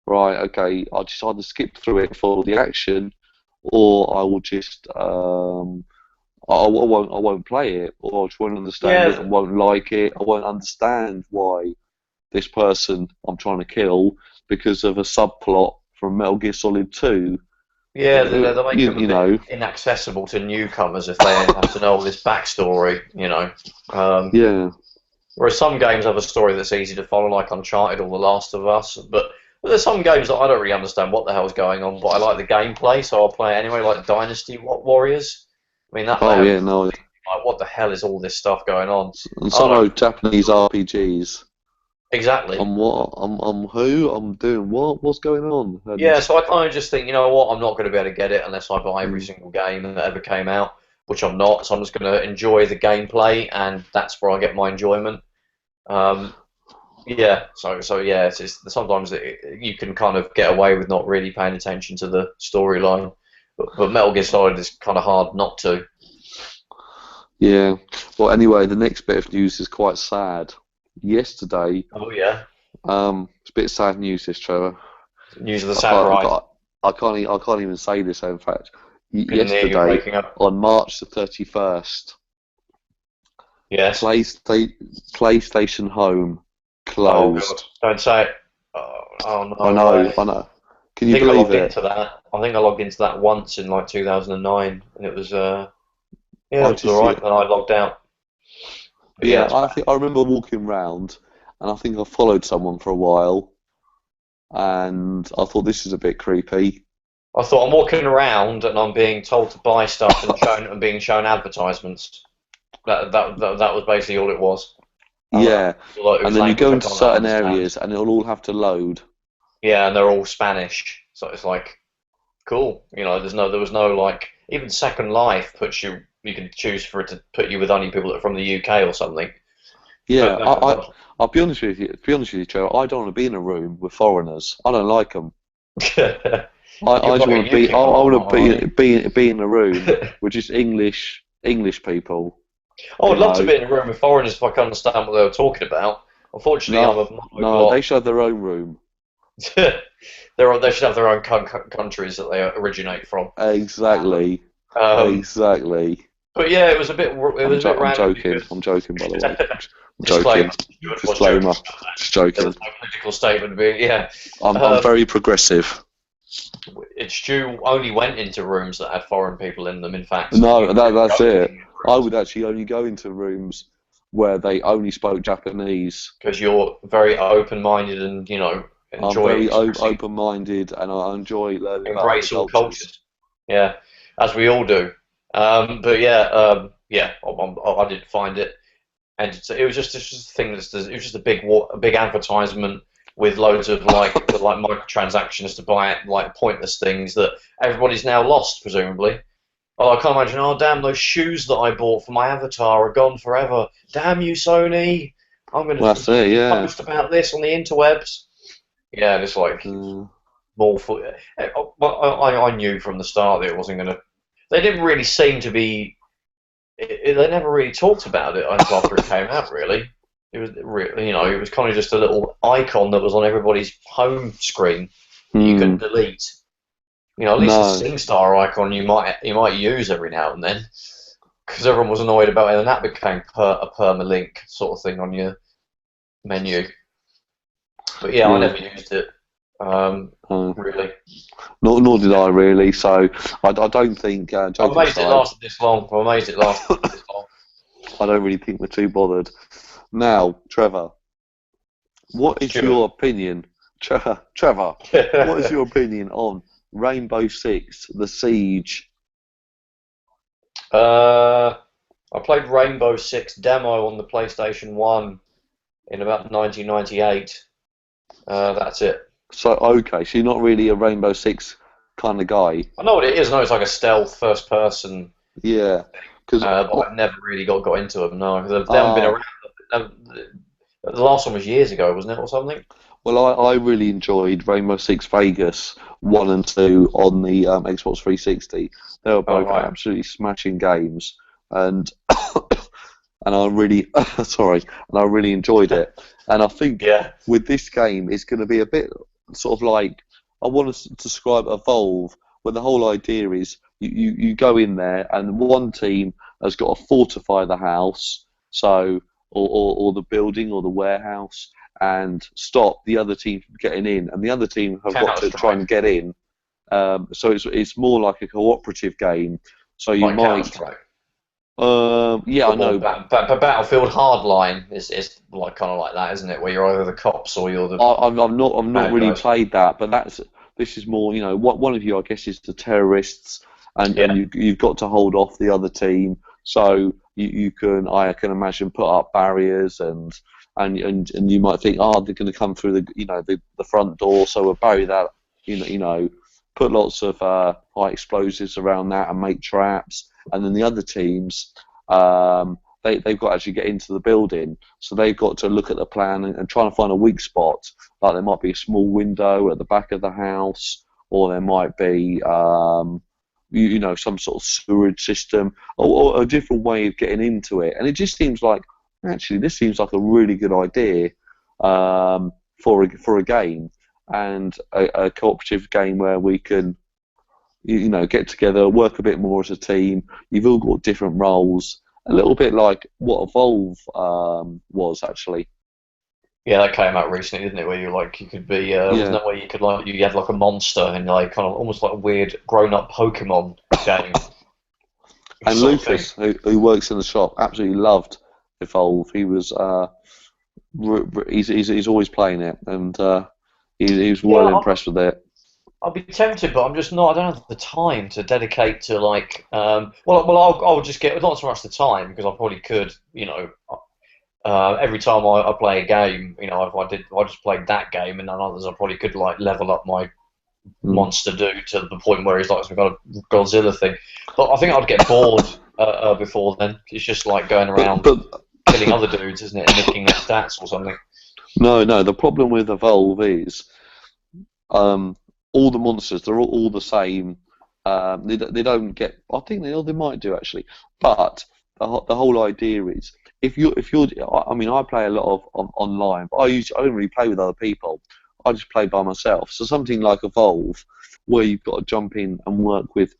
B: right, okay, I'll just either skip through it for the action, or I will just I won't play it, or I just won't understand it and won't like it. I won't understand why this person I'm trying to kill because of a subplot from Metal Gear Solid 2.
A: Yeah, they make them a bit inaccessible to newcomers if they have to know all this backstory,
B: Yeah.
A: Whereas some games have a story that's easy to follow, like Uncharted or The Last of Us. But there's some games that I don't really understand what the hell's going on, but I like the gameplay, so I'll play it anyway, like Dynasty Warriors. I mean, what the hell is all this stuff going on?
B: And some are Japanese RPGs.
A: Exactly.
B: I'm what? I'm who? I'm doing what? What's going on?
A: Yeah, so I kind of just think, you know what, I'm not going to be able to get it unless I buy every single game that ever came out, which I'm not, so I'm just going to enjoy the gameplay, and that's where I get my enjoyment. Yeah, so yeah, it's sometimes you can kind of get away with not really paying attention to the storyline, but Metal Gear Solid is kind of hard not to.
B: Yeah. Well, anyway, the next bit of news is quite sad. Yesterday.
A: Oh yeah.
B: It's a bit sad news, this, Trevor.
A: News of the samurai.
B: I can't even say this. In fact, yesterday on March the 31st.
A: Yes.
B: PlayStation Home
A: Oh
B: closed.
A: God! Don't say it. Oh no
B: I know,
A: way.
B: I know. Can
A: I
B: you
A: think I
B: believe
A: logged
B: it?
A: into that. I think I logged into that once in like 2009, and it was yeah,
B: I
A: it was
B: just,
A: alright. And I logged out. But yeah,
B: yeah,
A: it's
B: I
A: bad.
B: think I remember walking round, and I think I followed someone for a while, and I thought this is a bit creepy.
A: I thought I'm walking around and I'm being told to buy stuff and being shown advertisements. That was basically all it was.
B: Yeah,
A: It
B: and
A: was
B: then you go
A: language I
B: into
A: can't
B: certain
A: understand.
B: areas, and it'll all have to load.
A: Yeah, and they're all Spanish, so it's like cool. There was no like even Second Life puts you. You can choose for it to put you with only people that are from the UK or something.
B: Yeah,
A: But
B: I'll be honest with you. To be honest with you, Trevor, I don't want to be in a room with foreigners. I don't like them. I
A: you're
B: just
A: like
B: want
A: a
B: to be.
A: UK
B: I
A: partner,
B: want
A: aren't
B: to be in a room
A: you?
B: with just English people.
A: I
B: You
A: would love to
B: know,
A: be in a room with foreigners if I could understand what they were talking about. Unfortunately, I'm
B: no,
A: a
B: no, they
A: monoglot.
B: should have their own room.
A: They should have their own countries that they originate from.
B: Exactly,
A: Um,
B: exactly.
A: but yeah, it was a bit
B: I'm
A: random
B: joking.
A: because
B: I'm joking, by the way. I'm joking.
A: disclaimer. Stuart was joking.
B: Disclaimer. Just
A: There
B: joking.
A: was no political statement being yeah.
B: I'm
A: Um,
B: very progressive.
A: Stu only went into rooms that had foreign people in them. In fact, you
B: No,
A: didn't
B: that's
A: go to
B: it.
A: any
B: I
A: rooms
B: would actually only go into rooms where they only spoke Japanese.
A: because you're very open-minded and
B: I'm
A: enjoy
B: very
A: expressing,
B: open-minded, and I enjoy learning about other
A: embrace all
B: cultures.
A: cultures. Yeah, as we all do. But yeah, I did find it, and it was just a thing. It was just a big advertisement with loads of like microtransactions to buy like pointless things that everybody's now lost, presumably. Oh, I can't imagine. Oh, damn! Those shoes that I bought for my avatar are gone forever. Damn you, Sony! I'm going
B: Well,
A: to
B: that's it. Yeah.
A: post about this on the interwebs. Yeah, it's like
B: Uh,
A: more for. I knew from the start that it wasn't going to. They didn't really seem to be. They never really talked about it until after it came out. Really, it was it was kind of just a little icon that was on everybody's home screen that you
B: hmm.
A: couldn't delete. At least the
B: No.
A: SingStar icon you might use every now and then, because everyone was annoyed about it, and that became a permalink sort of thing on your menu. But yeah, I
B: Yeah.
A: never used it
B: Uh,
A: really.
B: nor did I really. So I don't think.
A: I'm
B: Joking
A: amazed it
B: aside,
A: lasted this long. I'm amazed it lasted this long.
B: I don't really think we're too bothered. Now, Trevor, what is
A: Stuart.
B: your opinion? Trevor, what is your opinion on Rainbow Six: The Siege?
A: I played Rainbow Six demo on the PlayStation 1 in about 1998. That's it.
B: So okay, so you're not really a Rainbow Six kind of guy.
A: I know what it is. I know it's like a stealth first person,
B: Yeah, because
A: but I've never really got into them. No, because they haven't been
B: uh,
A: around. The last one was years ago, wasn't it, or something?
B: well, I really enjoyed Rainbow Six Vegas 1 and 2 on the Xbox 360. They were
A: Oh
B: both
A: right.
B: absolutely smashing games, and and I really sorry, and I really enjoyed it. And I think
A: Yeah.
B: with this game, it's going to be a bit sort of like I want to describe Evolve, where the whole idea is you go in there, and one team has got to fortify the house, so or the building or the warehouse, and stop the other team from getting in, and the other team have got
A: Counter
B: to try
A: Strike.
B: and get in. So it's more like a cooperative game. So you
A: Like Counter
B: might,
A: Strike.
B: yeah, I
A: Or
B: know.
A: Battlefield Hardline is like kind of like that, isn't it? Where you're either the cops or you're the
B: I've not
A: bad
B: really
A: guys.
B: played that, but this is more, what one of you, I guess, is the terrorists, and
A: Yeah.
B: you've got to hold off the other team. So I can imagine, put up barriers, and you might think, oh, they're going to come through the front door, so we'll barrier that, put lots of high explosives around that and make traps, and then the other teams, they've got to actually get into the building, so they've got to look at the plan and try and find a weak spot. Like there might be a small window at the back of the house, or there might be some sort of sewerage system, or a different way of getting into it. And it just seems like, actually, this seems like a really good idea for a game, and a cooperative game where we can get together, work a bit more as a team. You've all got different roles, a little bit like what Evolve was actually.
A: Yeah, that came out recently, didn't it? Where you could be, wasn't that where you could you had like a monster and like kind of almost like a weird grown-up Pokemon game.
B: And Lucas, who works in the shop, absolutely loved Evolve. He was, he's always playing it, and he was well impressed with it.
A: I'll be tempted, but I'm just not. I don't have the time to dedicate to like. I'll just get not so much the time because I probably could, every time I play a game, I just played that game, and then others I probably could like level up my monster dude to the point where he's like some kind of Godzilla thing. But I think I'd get bored before then. It's just like going around killing other dudes, isn't it, and nicking their stats or something.
B: No. The problem with Evolve is all the monsters, they're all the same. They don't get. I think they might do actually, but the whole idea is. If you're, I mean, I play a lot of online, but I don't really play with other people. I just play by myself. So something like Evolve, where you've got to jump in and work with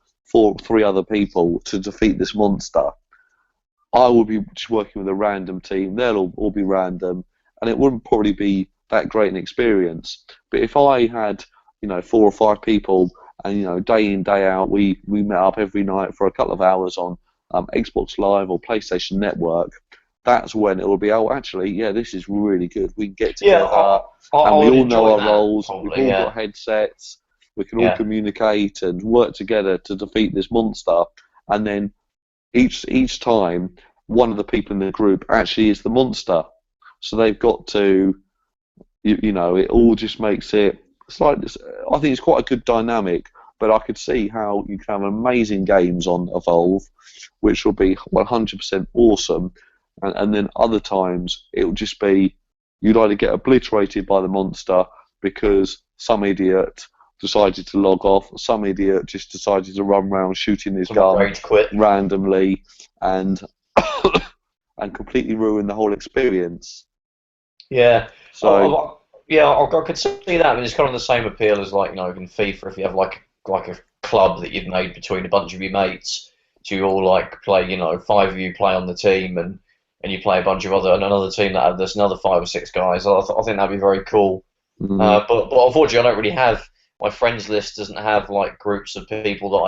B: three other people to defeat this monster. I will be just working with a random team. They'll all be random, and it wouldn't probably be that great an experience. But if I had, 4 or 5 people, and day in day out, we met up every night for a couple of hours on Xbox Live or PlayStation Network. That's when it will be, this is really good. We can get together, and we all know our roles. We've all got headsets. We can all communicate and work together to defeat this monster. And then each time, one of the people in the group actually is the monster. So they've got to, it all just makes it. It's like this. I think it's quite a good dynamic. But I could see how you can have amazing games on Evolve, which will be 100% awesome. And then other times it will just be you'd either get obliterated by the monster because some idiot decided to log off, some idiot just decided to run around shooting his gun randomly and and completely ruin the whole experience.
A: Yeah.
B: So
A: I could see that. I mean, it's kind of the same appeal as like in FIFA. If you have like a club that you've made between a bunch of your mates, so you all like play. 5 of you play on the team and you play a bunch of another team that have there's another 5 or 6 guys. I think that'd be very cool. But unfortunately, I don't really have my friends list doesn't have like groups of people that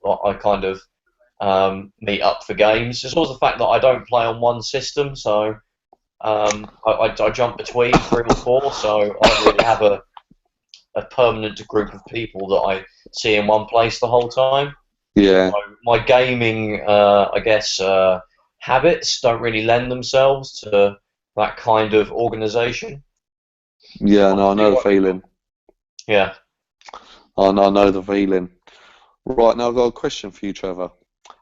A: I kind of meet up for games. It's also the fact that I don't play on one system, so I jump between 3 or 4. So I don't really have a permanent group of people that I see in one place the whole time.
B: Yeah.
A: So my gaming, habits don't really lend themselves to that kind of organisation.
B: Yeah, no, I know the feeling.
A: Yeah.
B: I know the feeling. Right, now I've got a question for you, Trevor.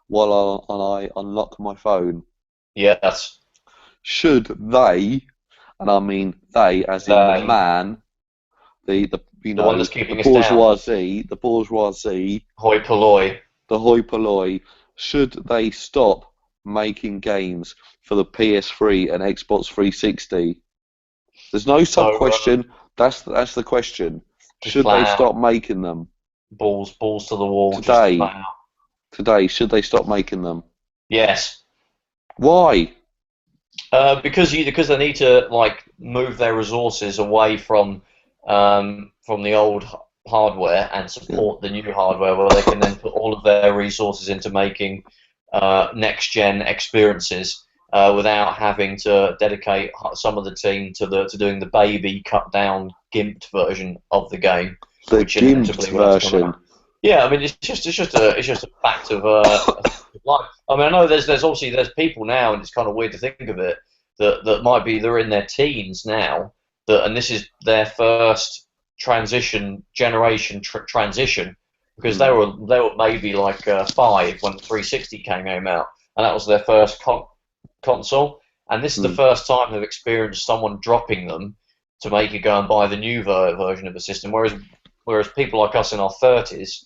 B: While I unlock my phone.
A: Yes.
B: Should they, and I mean they as in the man, the
A: one that's keeping us down.
B: The bourgeoisie,
A: hoi polloi.
B: The hoi polloi, should they stop making games for the PS3 and Xbox 360? There's no sub-question. That's the question. Should they stop making them?
A: Balls to the wall.
B: Today, should they stop making them?
A: Yes.
B: Why?
A: Because they need to like move their resources away from the old hardware and support the new hardware, where they can then put all of their resources into making next-gen experiences without having to dedicate some of the team to doing the baby cut-down gimped version of the game.
B: The gimped version.
A: Yeah, I mean it's just a fact of life. I mean I know there's people now, and it's kind of weird to think of it that might be they're in their teens now and this is their first transition because they were maybe like 5 when the 360 came out, and that was their first console, and this is the first time they've experienced someone dropping them to make you go and buy the new version of the system, whereas people like us in our 30s,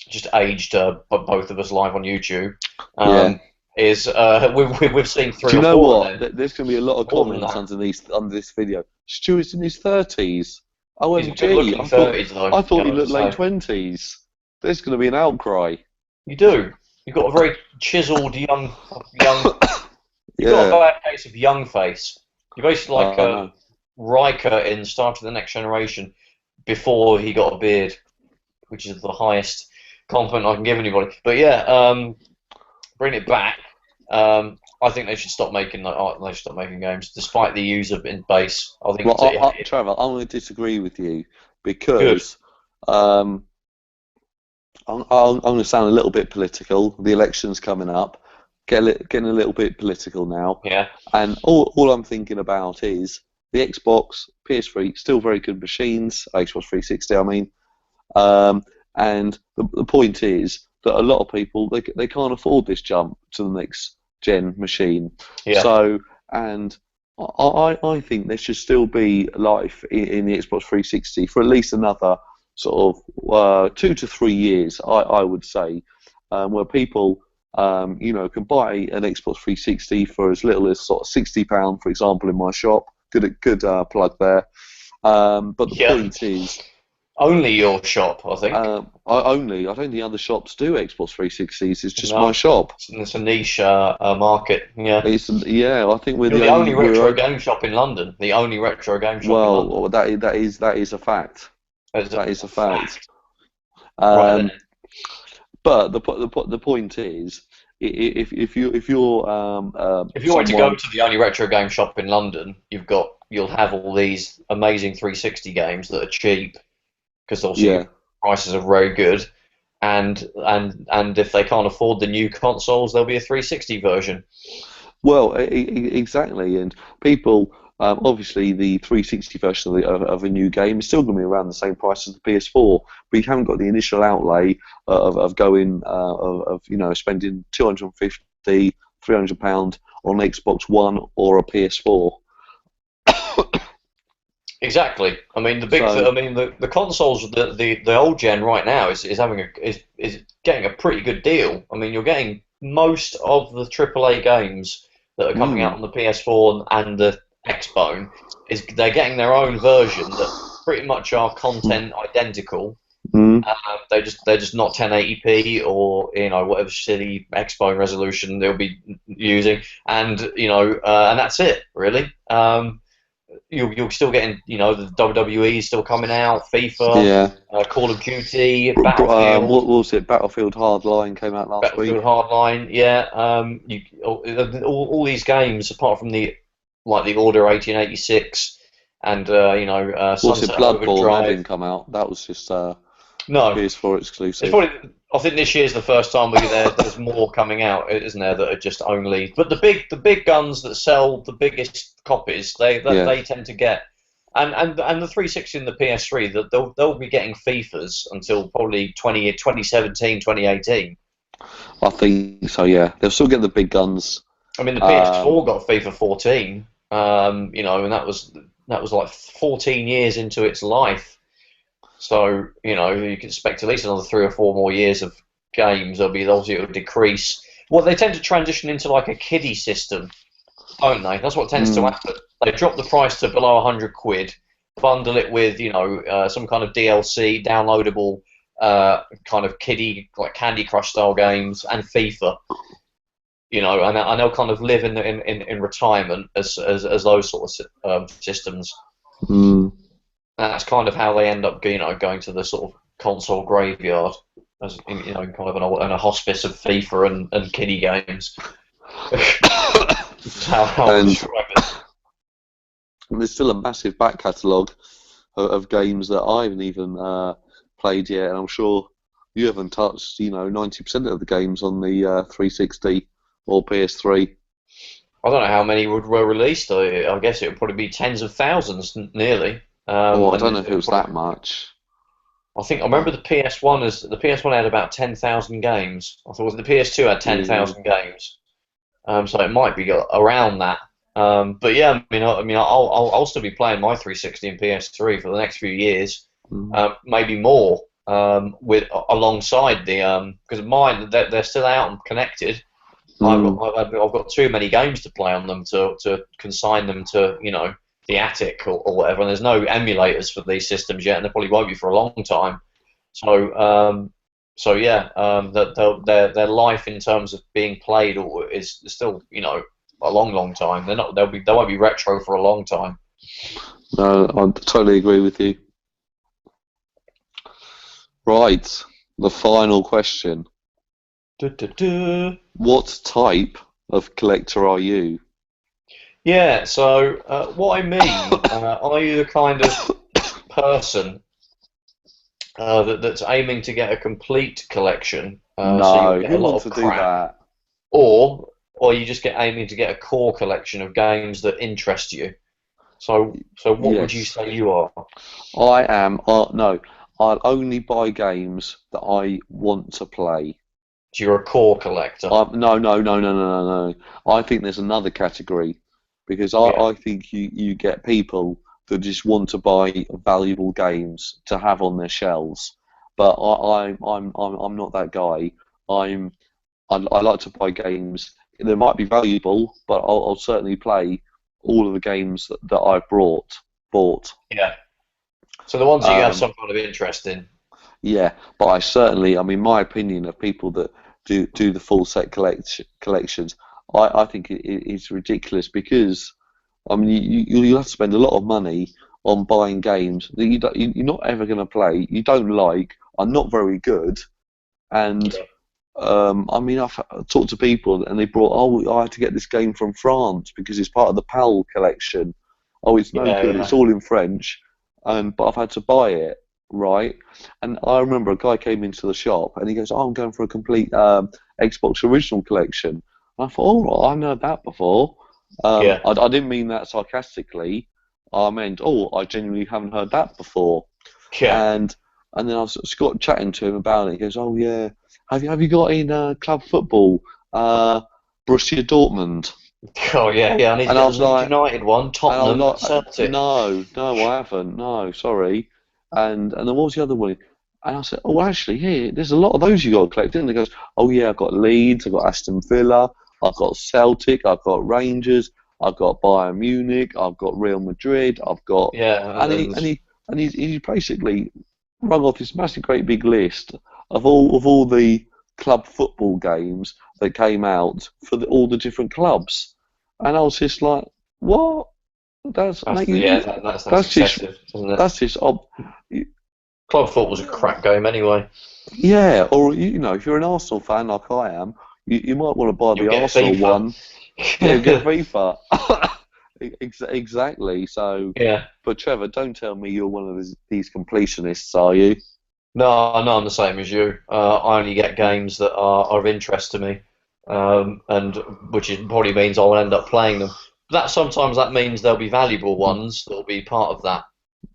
A: just aged both of us live on YouTube, we've seen 3 or 4.
B: Do you know what? There's going to be a lot of comments under this video. Stuart's in his 30s. OMG, I thought he looked late 20s. There's going to be an outcry.
A: You do. you've got a very chiselled young. You've got a
B: Yeah.
A: bad case of young face. You're basically like
B: No.
A: Riker in Star Trek: The Next Generation before he got a beard, which is the highest compliment I can give anybody. But yeah, bring it back. I think they should stop making games, despite the user base. I think
B: Well, Trevor, I'm going to disagree with you because I'm going to sound a little bit political. The election's coming up, getting a little bit political now.
A: Yeah.
B: And all I'm thinking about is the Xbox, PS3, still very good machines. Xbox 360, I mean. And the point is that a lot of people they can't afford this jump to the next gen machine.
A: Yeah.
B: So, and I think there should still be life in the Xbox 360 for at least another sort of 2 to 3 years, I would say, where people can buy an Xbox 360 for as little as sort of £60, for example, in my shop. Good plug there. But the point is,
A: only your shop, I think.
B: I don't think other shops do Xbox 360s. It's just my shop.
A: It's a niche market. Yeah.
B: I think we're
A: the only retro game shop in London. The only retro game shop in London.
B: Well, that is a fact. That is a fact.
A: Right.
B: But the point is, if you're
A: to go to the only retro game shop in London, you'll have all these amazing 360 games that are cheap, because obviously prices are very good, and if they can't afford the new consoles, there'll be a 360 version.
B: Well, exactly, and people obviously the 360 version of a new game is still going to be around the same price as the PS4, but you haven't got the initial outlay of going spending £250, £300 on Xbox One or a PS4.
A: Exactly. I mean, the consoles, the old gen right now is getting a pretty good deal. I mean, you're getting most of the AAA games that are coming out on the PS4 and the Xbone. They're getting their own version that pretty much are content identical. They're just not 1080p or whatever shitty Xbone resolution they'll be using, and and that's it really. You're still getting, the WWE is still coming out, FIFA, Call of Duty, Battlefield.
B: What was it? Battlefield Hardline came out last week.
A: Battlefield Hardline, yeah. All these games, apart from the Order 1886 and Sunset
B: Bloodborne didn't come out. That was just PS4 exclusive.
A: I think this year's the first time there's more coming out, isn't there? That are just only. But the big guns that sell the biggest copies, they tend to get. And the 360 and the PS3, they'll be getting FIFAs until probably 2017, 2018.
B: I think so. Yeah, they'll still get the big guns.
A: I mean, the PS4 got FIFA 14. And that was like 14 years into its life. So, you can expect at least another 3 or 4 more years of games. It'll decrease. Well, they tend to transition into like a kiddie system, don't they? That's what tends to happen. They drop the price to below £100, bundle it with, some kind of DLC, downloadable kind of kiddie, like Candy Crush style games, and FIFA. And they'll kind of live in retirement as those sort of systems. That's kind of how they end up, going to the sort of console graveyard, as kind of in a hospice of FIFA and kiddie games. That's how I describe it.
B: And there's still a massive back catalogue of games that I haven't even played yet, and I'm sure you haven't touched, 90% of the games on the 360 or PS3.
A: I don't know how many were released. I guess it would probably be tens of thousands, nearly.
B: I don't know if it was that much.
A: I remember the PS1 had about 10,000 games. I thought the PS2 had 10,000 games. So it might be around that. But yeah, I'll still be playing my 360 and PS3 for the next few years, maybe more. Alongside because mine they're still out and connected. I've got too many games to play on them to consign them to the attic or whatever, and there's no emulators for these systems yet, and there probably won't be for a long time. So So yeah, their life in terms of being played is still, a long time. They won't be retro for a long time.
B: No, I totally agree with you. Right, the final question. What type of collector are you?
A: Yeah, so what I mean, are you the kind of person that's aiming to get a complete collection, so you
B: No,
A: get a
B: who
A: lot
B: wants
A: of
B: to do
A: crap,
B: that?
A: or you just get aiming to get a core collection of games that interest you? So what would you
B: Yes,
A: say you are?
B: I am. No, I'll only buy games that I want to play.
A: So you're a core collector.
B: No, no, no, no, no, no, no. I think there's another category because
A: Yeah,
B: I think you get people that just want to buy valuable games to have on their shelves. But I'm not that guy. I like to buy games. They might be valuable, but I'll certainly play all of the games that I've bought.
A: yeah. So the ones that you have
B: Um,
A: some kind of interest in.
B: yeah, but I mean, my opinion of people that do the full set collections, I think it's ridiculous because I mean, you have to spend a lot of money on buying games that you're not ever going to play, you don't like, are not very good, and
A: Yeah,
B: I mean, I've talked to people and they brought, oh, I had to get this game from France because it's part of the PAL collection. Oh, it's no
A: yeah,
B: good. It's
A: yeah.
B: all in French, but I've had to buy it, right? And I remember a guy came into the shop and he goes, "Oh, I'm going for a complete Xbox original collection." And I thought, "Oh, I know that before."
A: Yeah,
B: I didn't mean that sarcastically. I meant, "Oh, I genuinely haven't heard that before."
A: yeah.
B: And then I was got chatting to him about it. He goes, "Oh yeah, have you got in club football, uh, Borussia Dortmund?"
A: Oh yeah, yeah. I need to
B: And
A: get the Leeds United one,
B: I was
A: Tottenham,
B: like,
A: Celtic.
B: "No, no, I haven't. No, sorry." And then what was the other one? And I said, "Oh, actually, here, there's a lot of those you got to collect." And he goes, "Oh yeah, I've got Leeds, I've got Aston Villa, I've got Celtic, I've got Rangers, I've got Bayern Munich, I've got Real Madrid, I've got,"
A: Yeah, and
B: and
A: then
B: he basically rung off this massive, great big list of all the club football games that came out for all the different clubs, and I was just like, "What? That's
A: that's
B: mate,
A: yeah, that's
B: that's just
A: excessive, isn't it?
B: that's just
A: Club football's a crap game anyway.
B: yeah." Or if you're an Arsenal fan like I am, you might want to buy
A: You'll
B: the
A: get
B: Arsenal
A: FIFA.
B: one. Yeah, get FIFA. Exactly. So,
A: Yeah.
B: but Trevor, don't tell me you're one of these completionists, are you?
A: No, no, I'm the same as you. I only get games that are of interest to me, and probably means I'll end up playing them. Sometimes that means there'll be valuable ones that'll be part of that,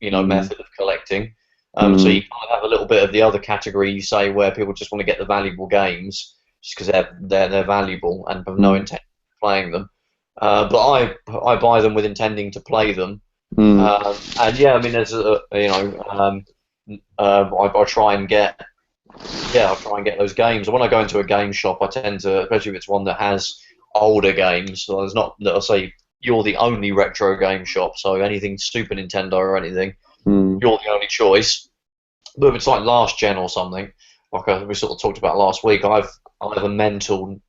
B: Mm,
A: method of collecting. So
B: mm,
A: you kind of have a little bit of the other category you say where people just want to get the valuable games just because they're valuable and have no
B: mm,
A: intent of playing them. But I buy them with intending to play them.
B: mm.
A: And yeah, I mean, there's I try and get I'll try and get those games. And when I go into a game shop, I tend to, especially if it's one that has older games. So there's not that I'll say you're the only retro game shop. So anything Super Nintendo or anything,
B: Mm.
A: you're the only choice. But if it's like last gen or something, like we sort of talked about last week, I have a mental,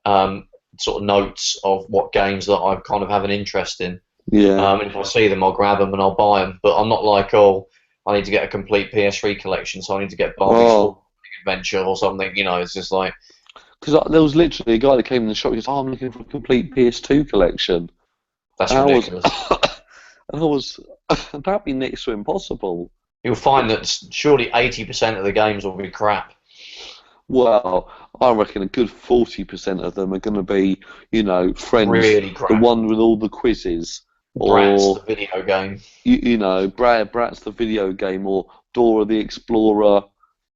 A: um, sort of notes of what games that I kind of have an interest in.
B: Yeah.
A: And if I see them, I'll grab them and I'll buy them. But I'm not like, oh, I need to get a complete PS3 collection, so I need to get Barbie's Full
B: Oh,
A: Adventure or something. It's just like
B: because there was literally a guy that came in the shop. He goes, "Oh, I'm looking for a complete PS2 collection,"
A: that's
B: and I was,
A: ridiculous.
B: and I was, that'd be next to impossible.
A: You'll find that surely 80% of the games will be crap.
B: Well, I reckon a good 40% of them are going to be, Friends,
A: Really
B: the
A: crap.
B: one with all the quizzes,
A: Bratz, the
B: or
A: video game.
B: Brad's the video game, or Dora the Explorer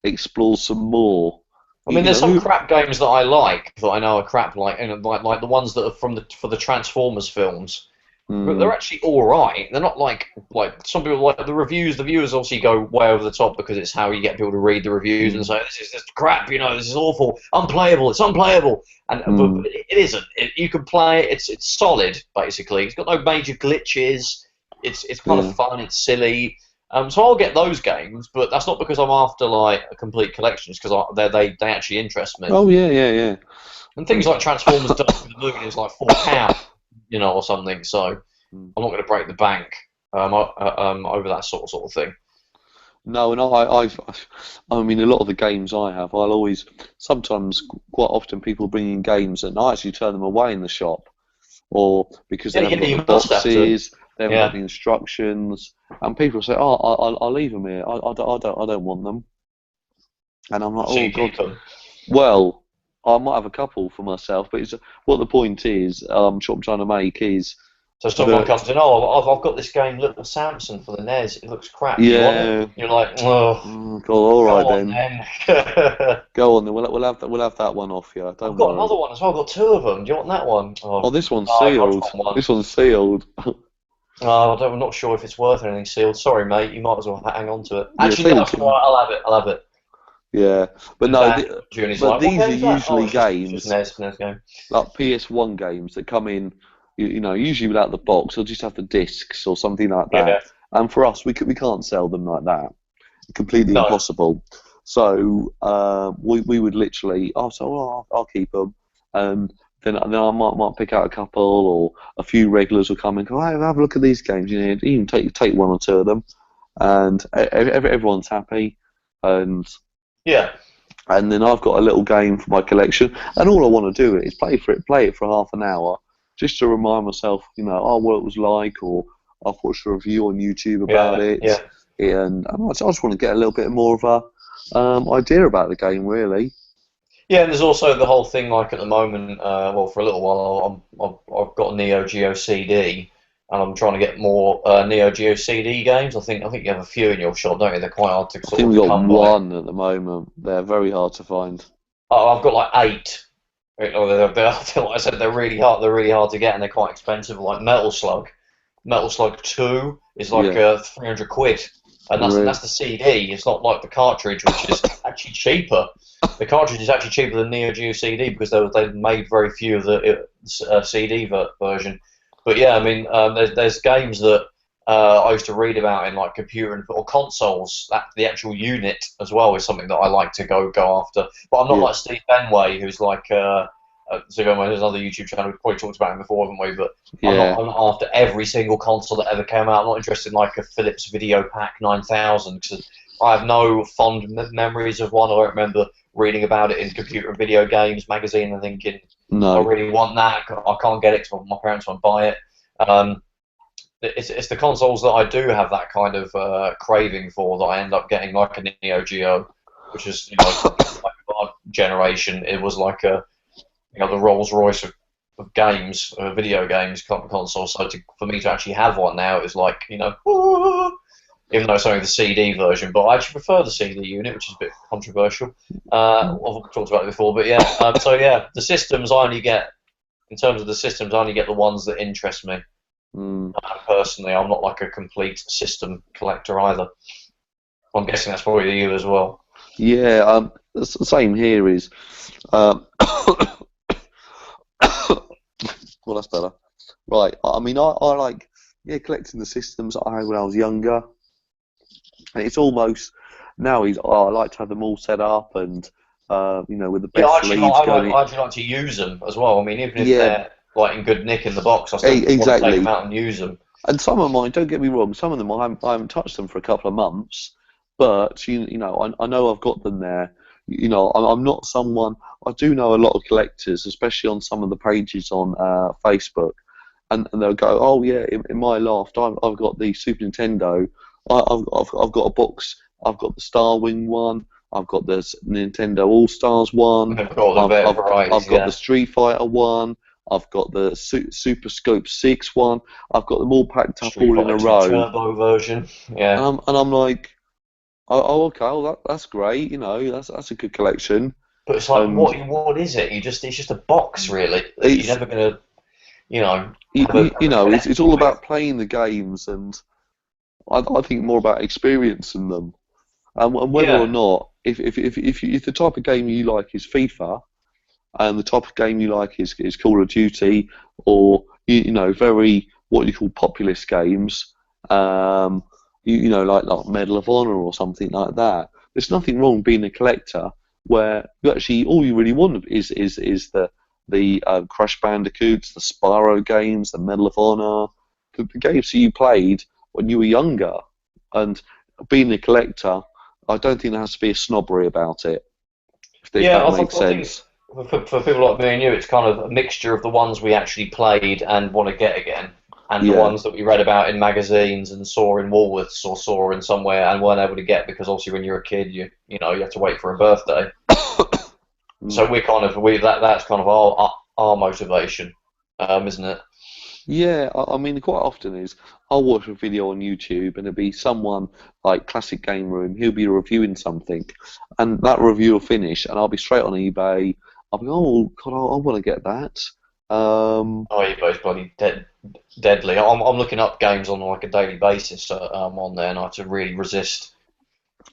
B: explores some more.
A: I mean, there's some
B: Who?
A: crap games that I like that I know are crap, like the ones that are for the Transformers films. But
B: Hmm,
A: they're actually all right. They're not like some people like the reviews. The viewers obviously go way over the top because it's how you get people to read the reviews and
B: hmm,
A: say this is just crap. This is awful, unplayable. It's unplayable, and but
B: hmm,
A: it isn't. You can play it. It's solid basically. It's got no major glitches. It's kind of
B: yeah,
A: fun. It's silly. So I'll get those games, but that's not because I'm after like a complete collection. It's because they actually interest me.
B: Oh yeah.
A: And things like Transformers Dark of the Moon is like £4, or something. So I'm not going to break the bank over that sort of thing.
B: No, and I mean, a lot of the games I have, sometimes, quite often, people bring in games and I actually turn them away in the shop, or because they haven't got the boxes, they haven't got the instructions, and people say, "Oh, I'll leave them here. I don't want them," and I'm like,
A: So
B: "Oh
A: you keep
B: God."
A: them.
B: Well, I might have a couple for myself, but what the point is, what I'm trying to make is.
A: So someone comes in, I've got this game, Little Samson for the NES. It looks crap.
B: Yeah.
A: You want it? You're like, oh,
B: God, all right
A: go on
B: then. Go on then. We'll have that one off you. Don't
A: I've got
B: worry.
A: another one as well. I've got 2 of them. Do you want that one?
B: Oh, this one's sealed. This one's sealed.
A: I'm not sure if it's worth anything sealed. Sorry, mate. You might as well hang on to it.
B: Yeah,
A: Actually, no, I'll have it.
B: Yeah, but no.
A: But
B: these are usually games,
A: just NES game,
B: like PS1 games that come in. Usually without the box, or just have the discs or something like that.
A: Yeah.
B: And for us, we can't sell them like that. Completely impossible. So we would literally, I'll keep them, and then I might pick out a couple, or a few regulars will come and go, hey, have a look at these games. Even take 1 or 2 of them, and everyone's happy, and and then I've got a little game for my collection, and all I want to do is play it for half an hour, just to remind myself, what it was like, or I've watched a review on YouTube about it.
A: Yeah.
B: And I just want to get a little bit more of a idea about the game, really.
A: Yeah, and there's also the whole thing, like at the moment, for a little while, I've got a Neo Geo CD, and I'm trying to get more Neo Geo CD games. I think you have a few in your shop, don't you? They're quite hard to sort of come by.
B: I think we've got 1 at the moment. They're very hard to find.
A: Oh, I've got like 8. Like I said, they're really hard. They're really hard to get, and they're quite expensive. Like Metal Slug 2 is like £300, and that's the CD. It's not like the cartridge, which is actually cheaper. The cartridge is actually cheaper than Neo Geo CD because they made very few of the CD version. But yeah, I mean, there's games that I used to read about in like computer or consoles. That the actual unit as well is something that I like to go after. But I'm not like Steve Benway, who's like Steve Benway. There's another YouTube channel. We've probably talked about him before, haven't we? But I'm not after every single console that ever came out. I'm not interested in like a Philips Video Pack 9000 because I have no fond memories of one. I don't remember reading about it in computer and video games magazine and thinking, I really want that. I can't get it because my parents won't buy it. It's the consoles that I do have that kind of craving for that I end up getting, like a Neo Geo, which is like our generation. It was like the Rolls Royce of games, video games, console. So for me to actually have one now is like even though it's only the CD version, but I actually prefer the CD unit, which is a bit controversial. I've talked about it before, but yeah. The systems I only get, in terms of the systems, I only get the ones that interest me. Personally, I'm not like a complete system collector either. I'm guessing that's probably you as well.
B: Yeah, the same here is. Well, that's better. Right. I mean, I like collecting the systems that I had when I was younger. And it's almost now I like to have them all set up and with the best leads going.
A: I actually like to use them as well. I mean, even if they're like in good nick in the box, I still want to take them out and use them.
B: And some of mine, don't get me wrong, some of them I haven't touched them for a couple of months, but I know I've got them there. I'm not someone. I do know a lot of collectors, especially on some of the pages on Facebook, and they'll go, oh yeah, in my loft I've got the Super Nintendo. I've got a box. I've got the Starwing one. I've got the Nintendo All Stars one. I've got the Street Fighter one. I've got the Super Scope 6 one. I've got them all packed up all in a row.
A: Turbo version. Yeah.
B: And I'm like, oh okay, well that's great. That's a good collection.
A: But it's like, what is it? It's just a box, really. You're never gonna,
B: It's all about playing the games, and I think more about experiencing them, and whether or not, if the type of game you like is FIFA, and the type of game you like is Call of Duty, or very what you call populist games, you know, like Medal of Honor or something like that. There's nothing wrong being a collector where you actually all you really want is the Crash Bandicoots, the Spyro games, the Medal of Honor, the games that you played when you were younger. And being a collector, I don't think there has to be a snobbery about it. If that makes sense.
A: For people like me and you, it's kind of a mixture of the ones we actually played and want to get again, and the ones that we read about in magazines and saw in Woolworths or saw in somewhere and weren't able to get because obviously when you're a kid, you have to wait for a birthday. So that's kind of our motivation, isn't it?
B: Yeah, I mean, quite often I'll watch a video on YouTube and it'll be someone like Classic Game Room, he'll be reviewing something, and that review will finish, and I'll be straight on eBay. I'll be, oh God, I want to get that.
A: eBay's bloody deadly. I'm looking up games on like a daily basis on there, and I have to really resist.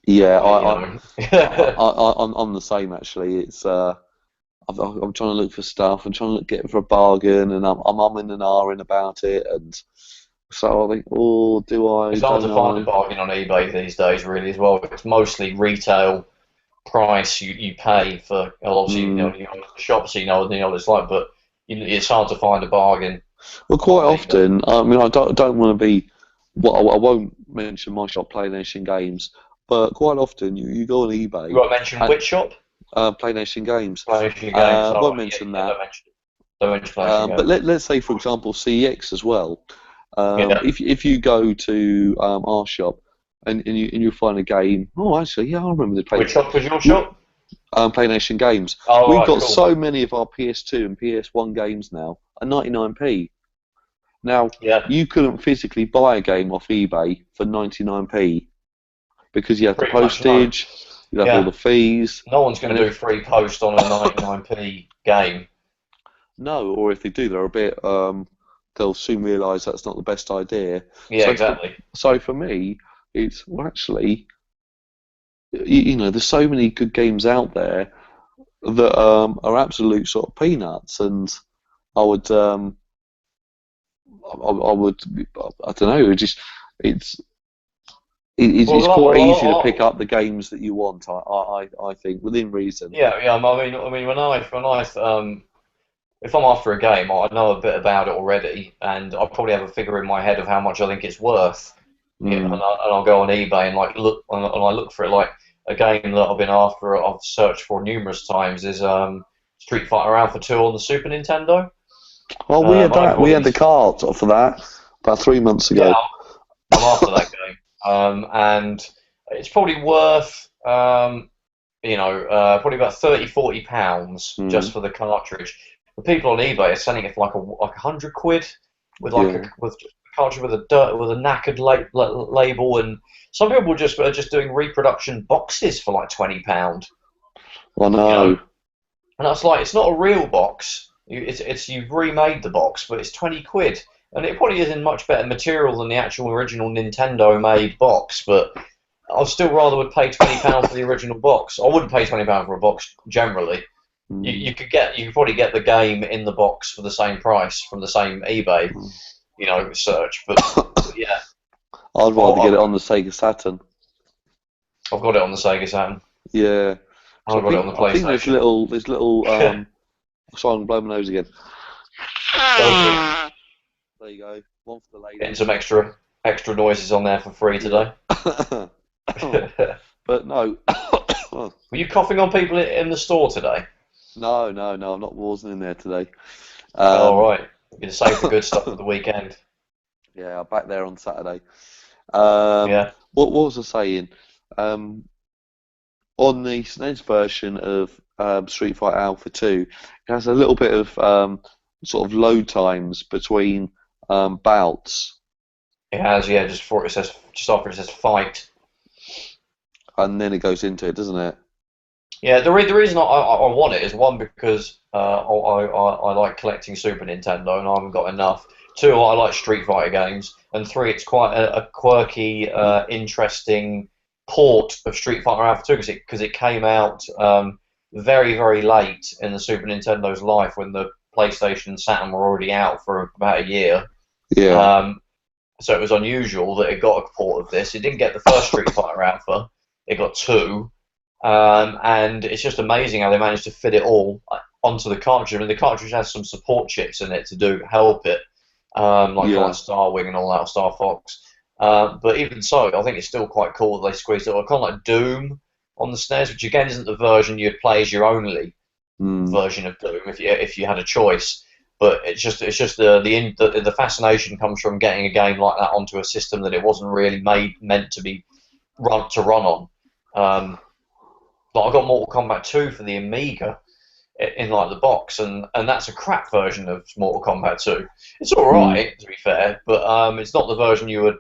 B: Yeah, I'm the same actually. It's I'm trying to look for stuff. I'm trying to get it for a bargain, and I'm umming and ahhing about it, and so I think, oh, do I?
A: It's hard to find a bargain on eBay these days, really, as well. It's mostly retail price you pay for. Obviously, you know the shops, you know what it's like, but it's hard to find a bargain.
B: Well, quite often, I mean, I don't want to be. Well, I won't mention my shop, Playnation Games, but quite often you go on eBay.
A: You got to mention which shop?
B: Playnation Games.
A: Playnation Games.
B: Won't mention that.
A: Don't mention Playnation
B: But let's say, for example, CEX as well. If you go to our shop and you find a game, oh, actually, yeah, I remember the Playnation.
A: Which shop was your shop?
B: Playnation Games.
A: Oh,
B: We've got so many of our PS2 and PS1 games now at 99p. Now, you couldn't physically buy a game off eBay for 99p because you have the postage, you have all the fees.
A: No one's going to do free post on a 99p game.
B: No, or if they do, they're a bit. They'll soon realise that's not the best idea.
A: Yeah, exactly.
B: So for me, it's actually, you know, there's so many good games out there that are absolute sort of peanuts, and I don't know, it's quite easy to pick up the games that you want. I think within reason.
A: Yeah. I mean, if I'm after a game, I know a bit about it already, and I probably have a figure in my head of how much I think it's worth. And I'll go on eBay and look, and I look for it. Like a game that I've been after, I've searched for numerous times is Street Fighter Alpha 2 on the Super Nintendo.
B: Well, we had that. We had the cart for that about 3 months ago.
A: Yeah, I'm after that game, and it's probably worth probably about £30-40 just for the cartridge. The people on eBay are selling it for like £100 with with a cartridge with a knackered label, and some people are just doing reproduction boxes for like £20.
B: I know.
A: And that's like, it's not a real box. You've remade the box, but it's £20, and it probably is in much better material than the actual original Nintendo-made box. But I still rather would pay £20 for the original box. I wouldn't pay £20 for a box generally. You could probably get the game in the box for the same price from the same eBay, search. But yeah,
B: I'd rather get it on the Sega Saturn.
A: I've got it on the Sega Saturn.
B: Yeah,
A: I've got it on the PlayStation.
B: I think there's little. Sorry, I'm blowing my nose again. There you go. One for the lady.
A: Getting some extra noises on there for free today.
B: But no.
A: Were you coughing on people in the store today?
B: No, I'm not wasn't in there today.
A: All right. You're going to save the good stuff for the weekend.
B: Yeah, I'm back there on Saturday.
A: Yeah.
B: What was I saying? On the SNES version of Street Fighter Alpha 2, it has a little bit of sort of load times between bouts.
A: It has, yeah. Just after it says fight,
B: and then it goes into it, doesn't it?
A: Yeah. The reason I want it is, one, because I like collecting Super Nintendo and I haven't got enough. Two, I like Street Fighter games, and three, it's quite a quirky, interesting port of Street Fighter Alpha 2 because it came out very, very late in the Super Nintendo's life when the PlayStation and Saturn were already out for about a year.
B: Yeah.
A: so it was unusual that it got a port of this. It didn't get the first Street Fighter Alpha. It got 2, and it's just amazing how they managed to fit it all onto the cartridge. I mean, the cartridge has some support chips in it to help it, like Star Wing and all that, Star Fox. But even so, I think it's still quite cool that they squeezed it. Kind of like Doom on the SNES, which again isn't the version you'd play as your only version of Doom if you had a choice. But it's just the fascination comes from getting a game like that onto a system that it wasn't really meant to be run on. Like I got Mortal Kombat 2 for the Amiga in like the box, and that's a crap version of Mortal Kombat 2. It's all right, to be fair, but it's not the version you would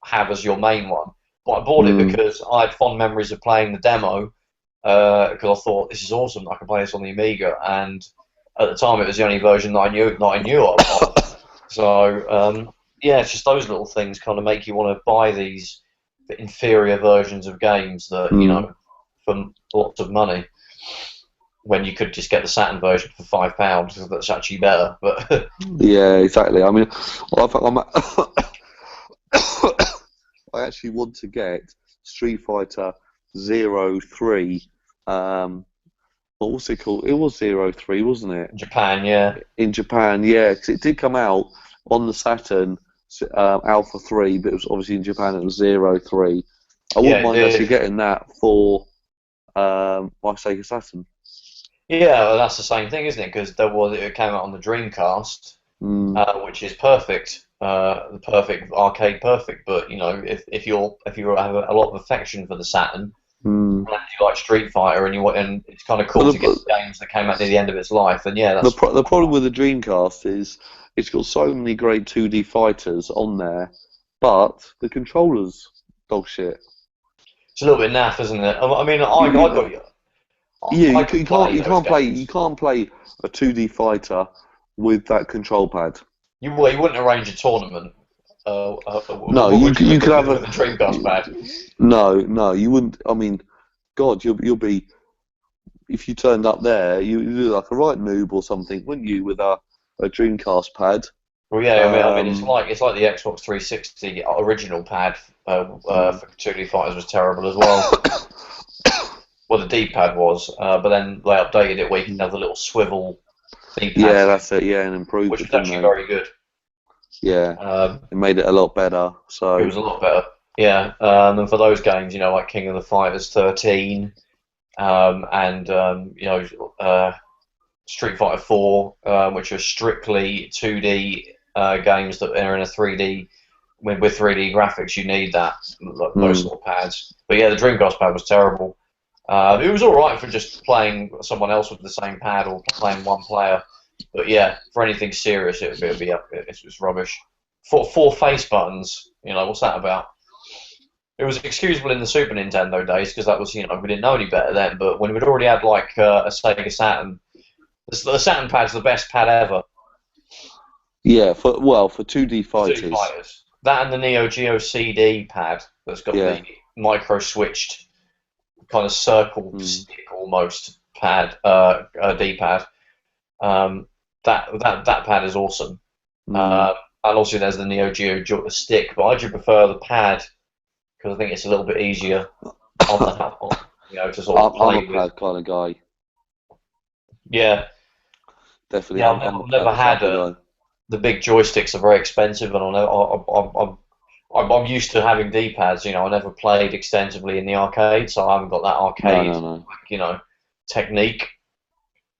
A: have as your main one. But I bought it because I had fond memories of playing the demo, because I thought this is awesome. I can play this on the Amiga, and at the time it was the only version that I knew of. So yeah, it's just those little things kind of make you want to buy these inferior versions of games that for lots of money, when you could just get the Saturn version for £5. That's actually better. But
B: yeah, exactly. I mean, I actually want to get Street Fighter 03. What was it called? It was 03, wasn't it?
A: Japan, yeah.
B: In Japan, yeah, because it did come out on the Saturn Alpha 3, but it was obviously in Japan it was 03. I wouldn't mind actually getting that for my Sega Saturn.
A: Yeah, well, that's the same thing, isn't it? Because it came out on the Dreamcast, which is perfect, the perfect arcade perfect. But if you have a lot of affection for the Saturn, and you like Street Fighter, and it's kind of cool to get games that came out near the end of its life, then yeah, that's
B: the problem with the Dreamcast is it's got so many great 2D fighters on there, but the controllers dog shit.
A: It's a little bit naff, isn't it? I mean, I got you.
B: Yeah, you can't play a 2D fighter with that control pad.
A: You wouldn't arrange a tournament.
B: No, you could have a
A: Dreamcast pad.
B: No, you wouldn't. I mean, God, you'll be, if you turned up there, you look like a right noob or something, wouldn't you, with a Dreamcast pad?
A: Well, yeah, I mean, it's like the Xbox 360 original pad for 2D fighters was terrible as well. Well, the D-pad was, but then they updated it where you can have the little swivel D-pad.
B: Yeah, that's it. Yeah, and improved
A: which
B: it.
A: Which was actually very good.
B: Yeah, it made it a lot better. So
A: it was a lot better. Yeah, and for those games, like King of the Fighters 13, and Street Fighter 4, which are strictly 2D games that are in a 3D with 3D graphics. You need those sort of pads. But yeah, the Dreamcast pad was terrible. It was all right for just playing someone else with the same pad or playing one player. But yeah, for anything serious, it would be up. It was rubbish. Four face buttons. What's that about? It was excusable in the Super Nintendo days because that was, we didn't know any better then. But when we'd already had like a Sega Saturn, the Saturn pad's the best pad ever.
B: Yeah, for 2D fighters.
A: 2D fighters. That and the Neo Geo CD pad that's got the micro switched kind of circle stick almost pad, D-pad. That pad is awesome. And also there's the Neo Geo stick, but I do prefer the pad because I think it's a little bit easier on the to sort of play with.
B: I'm a pad kind of guy.
A: Yeah,
B: definitely.
A: Yeah, I've never had the big joysticks are very expensive, and I'm used to having D-pads. I never played extensively in the arcade, so I haven't got that arcade technique.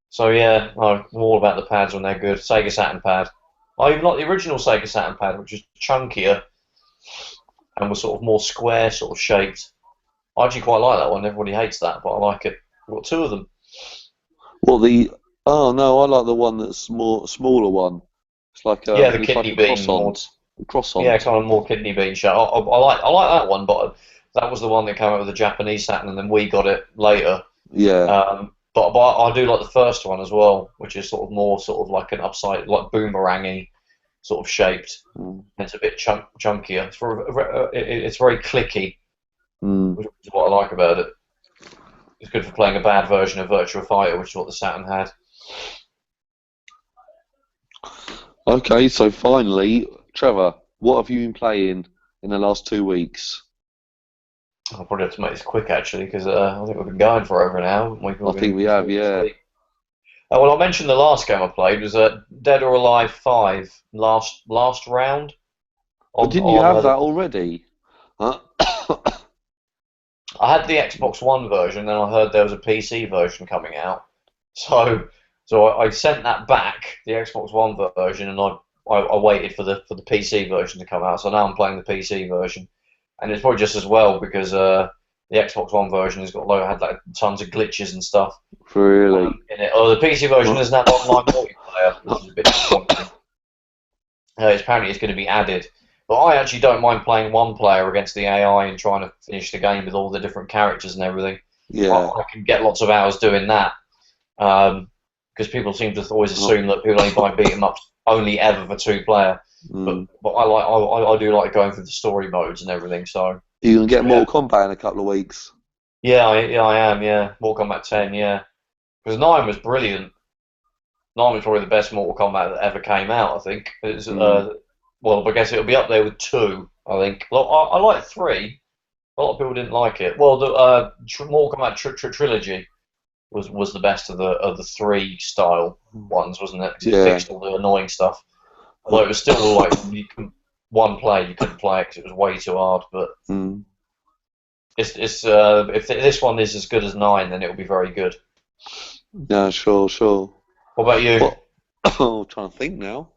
A: So yeah, I'm all about the pads when they're good. Sega Saturn pad. I even like the original Sega Saturn pad, which is chunkier and was sort of more square sort of shaped. I actually quite like that one. Everybody hates that, but I like it. I've got 2 of them.
B: Well, I like the one that's smaller one. It's like
A: the kidney bean
B: cross-on.
A: Yeah, kind of more kidney bean shape. I like that one, but that was the one that came out with the Japanese Saturn, and then we got it later.
B: Yeah.
A: But I do like the first one as well, which is sort of more sort of like an upside, like boomerangy sort of shaped. It's a bit chunkier. It's very clicky, which is what I like about it. It's good for playing a bad version of Virtua Fighter, which is what the Saturn had.
B: Okay, so finally, Trevor, What have you been playing in the last 2 weeks?
A: I'll probably have to make this quick actually, because I think we've been going for over an hour.
B: I think we have, yeah.
A: Well, I mentioned the last game I played was Dead or Alive 5, last round.
B: But didn't you have that already? Huh?
A: I had the Xbox One version, then I heard there was a PC version coming out. So I sent that back, the Xbox One version, and I waited for the PC version to come out. So now I'm playing the PC version, and it's probably just as well because the Xbox One version has had like tons of glitches and stuff.
B: Really?
A: In it. Oh, the PC version doesn't have online multiplayer, which is a bit disappointing. Apparently it's going to be added. But I actually don't mind playing one player against the AI and trying to finish the game with all the different characters and everything.
B: Yeah.
A: I can get lots of hours doing that. Because people seem to always assume that people only buy beat 'em ups only ever for 2-player. But I do like going through the story modes and everything. So
B: you can get Mortal Kombat in a couple of weeks.
A: Yeah, I am. Yeah, Mortal Kombat 10. Yeah, because 9 was brilliant. 9 was probably the best Mortal Kombat that ever came out. I think. It's, well, I guess it'll be up there with 2. I think. Well, I like 3. A lot of people didn't like it. Well, the Mortal Kombat trilogy was the best of the 3 style ones, wasn't it? 'Cause it fixed all the annoying stuff. Although it was still like one play, you couldn't play it because it was way too hard. But if this one is as good as 9, then it will be very good.
B: Yeah, sure.
A: What about you?
B: Well, I'm trying to think now.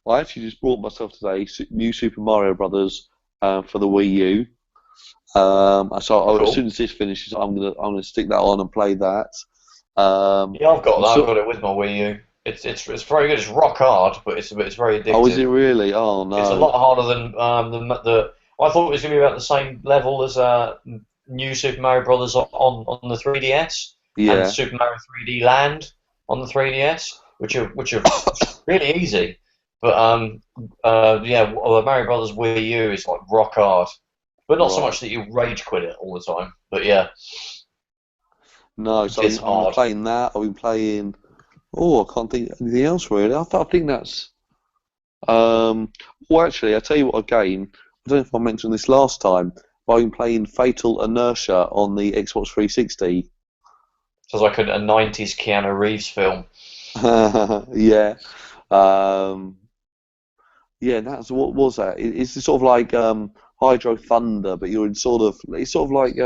B: I actually just bought myself today new Super Mario Brothers for the Wii U. Cool. As soon as this finishes, I'm gonna stick that on and play that.
A: Yeah, I've got that. I've got it with my Wii U. It's very good. It's rock hard, but it's very addictive.
B: Oh, is it really? Oh no!
A: It's a lot harder than the. I thought it was going to be about the same level as New Super Mario Brothers on the 3DS and Super Mario 3D Land on the 3DS, which are really easy. But Mario Brothers Wii U is like rock hard, but not so much that you rage quit it all the time. But yeah.
B: No, so
A: it's
B: I'm playing that. I've been playing. Oh, I can't think of anything else really. I think that's. Well, actually, I'll tell you what a game. I don't know if I mentioned this last time, but I've been playing Fatal Inertia on the Xbox 360.
A: Sounds like a 90s Keanu Reeves film.
B: Yeah. Yeah, that's what was that? It's sort of like Hydro Thunder, but you're in sort of. It's sort of like.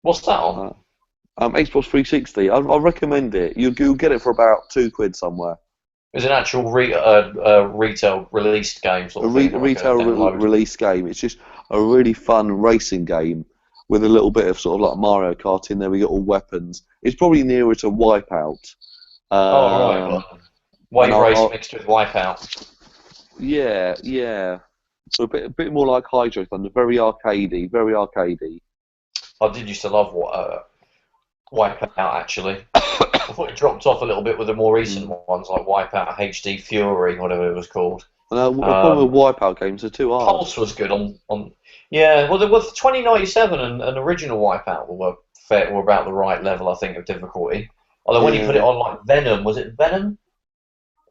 A: What's that on?
B: Xbox 360. I recommend it. You'll get it for about £2 somewhere.
A: It's an actual retail released game, sort of thing.
B: Retail release game. It's just a really fun racing game with a little bit of sort of like Mario Kart in there. We got all weapons. It's probably nearer to Wipeout.
A: Right. Wave Race mixed with Wipeout.
B: Yeah. So a bit more like Hydro Thunder. Very arcadey.
A: I did used to love Wipeout actually. I thought it dropped off a little bit with the more recent ones like Wipeout HD Fury, whatever it was called.
B: The problem with Wipeout games are too hard.
A: Pulse was good on yeah. Well, 2097 and original Wipeout were about the right level, I think, of difficulty. Although when you put it on like Venom, was it Venom?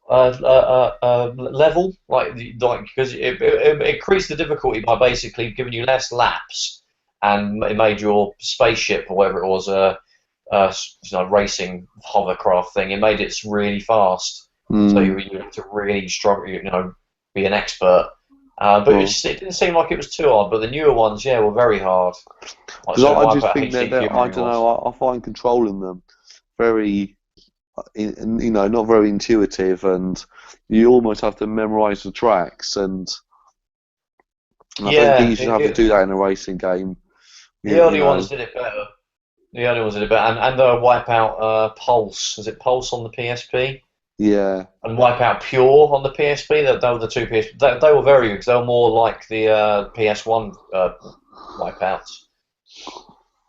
A: Level because it increased the difficulty by basically giving you less laps, and it made your spaceship or whatever it was racing hovercraft thing. It made it really fast, so you had to really struggle, be an expert. But it didn't seem like it was too hard. But the newer ones, were very hard.
B: I just think that I don't know. I find controlling them very, not very intuitive, and you almost have to memorise the tracks. And I don't think you should have to do that in a racing game.
A: The early ones did it better. And Wipeout Pulse. Was it Pulse on the PSP?
B: Yeah.
A: And Wipeout Pure on the PSP. They were the two PSP. They were very good. They were more like the PS1 Wipeouts.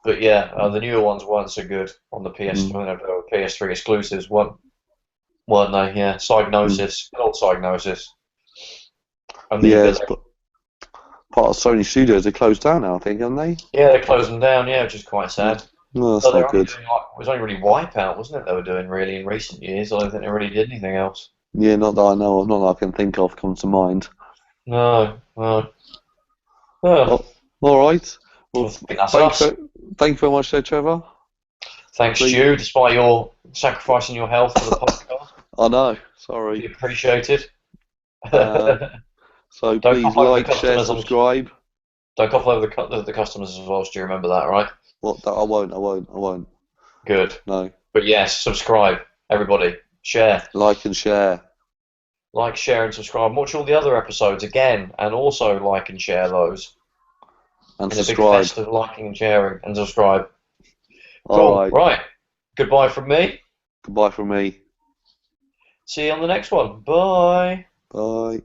A: But the newer ones weren't so good on the PS3 exclusives, weren't they? Yeah, Psygnosis, old Psygnosis. And
B: part of Sony Studios are closed down now, I think, haven't they?
A: Yeah, they're closing down. Yeah, which is quite sad.
B: No, that's not good.
A: It was only really Wipeout, wasn't it? They were doing really in recent years. I don't think they really did anything else.
B: Yeah, not that I know of. Not that I can think of comes to mind.
A: No. No. Oh,
B: All right.
A: I
B: Well,
A: think that's us.
B: thank you very much, there, Trevor.
A: Thanks, Stu, despite your sacrificing your health for the podcast.
B: I know. Sorry.
A: Be appreciated.
B: So
A: Don't
B: please
A: cough over the
B: like, share,
A: customers.
B: subscribe.
A: Don't cough over the customers as well, Stu. Remember that, right?
B: What? I won't.
A: Good.
B: No.
A: But yes, subscribe, everybody. Share.
B: Like and share.
A: Like, share, and subscribe. Watch all the other episodes again, and also like and share those.
B: And
A: In a big
B: subscribe.
A: fest of liking and sharing, and subscribe.
B: All
A: Cool. Right. Goodbye from me.
B: Goodbye from me.
A: See you on the next one. Bye.
B: Bye.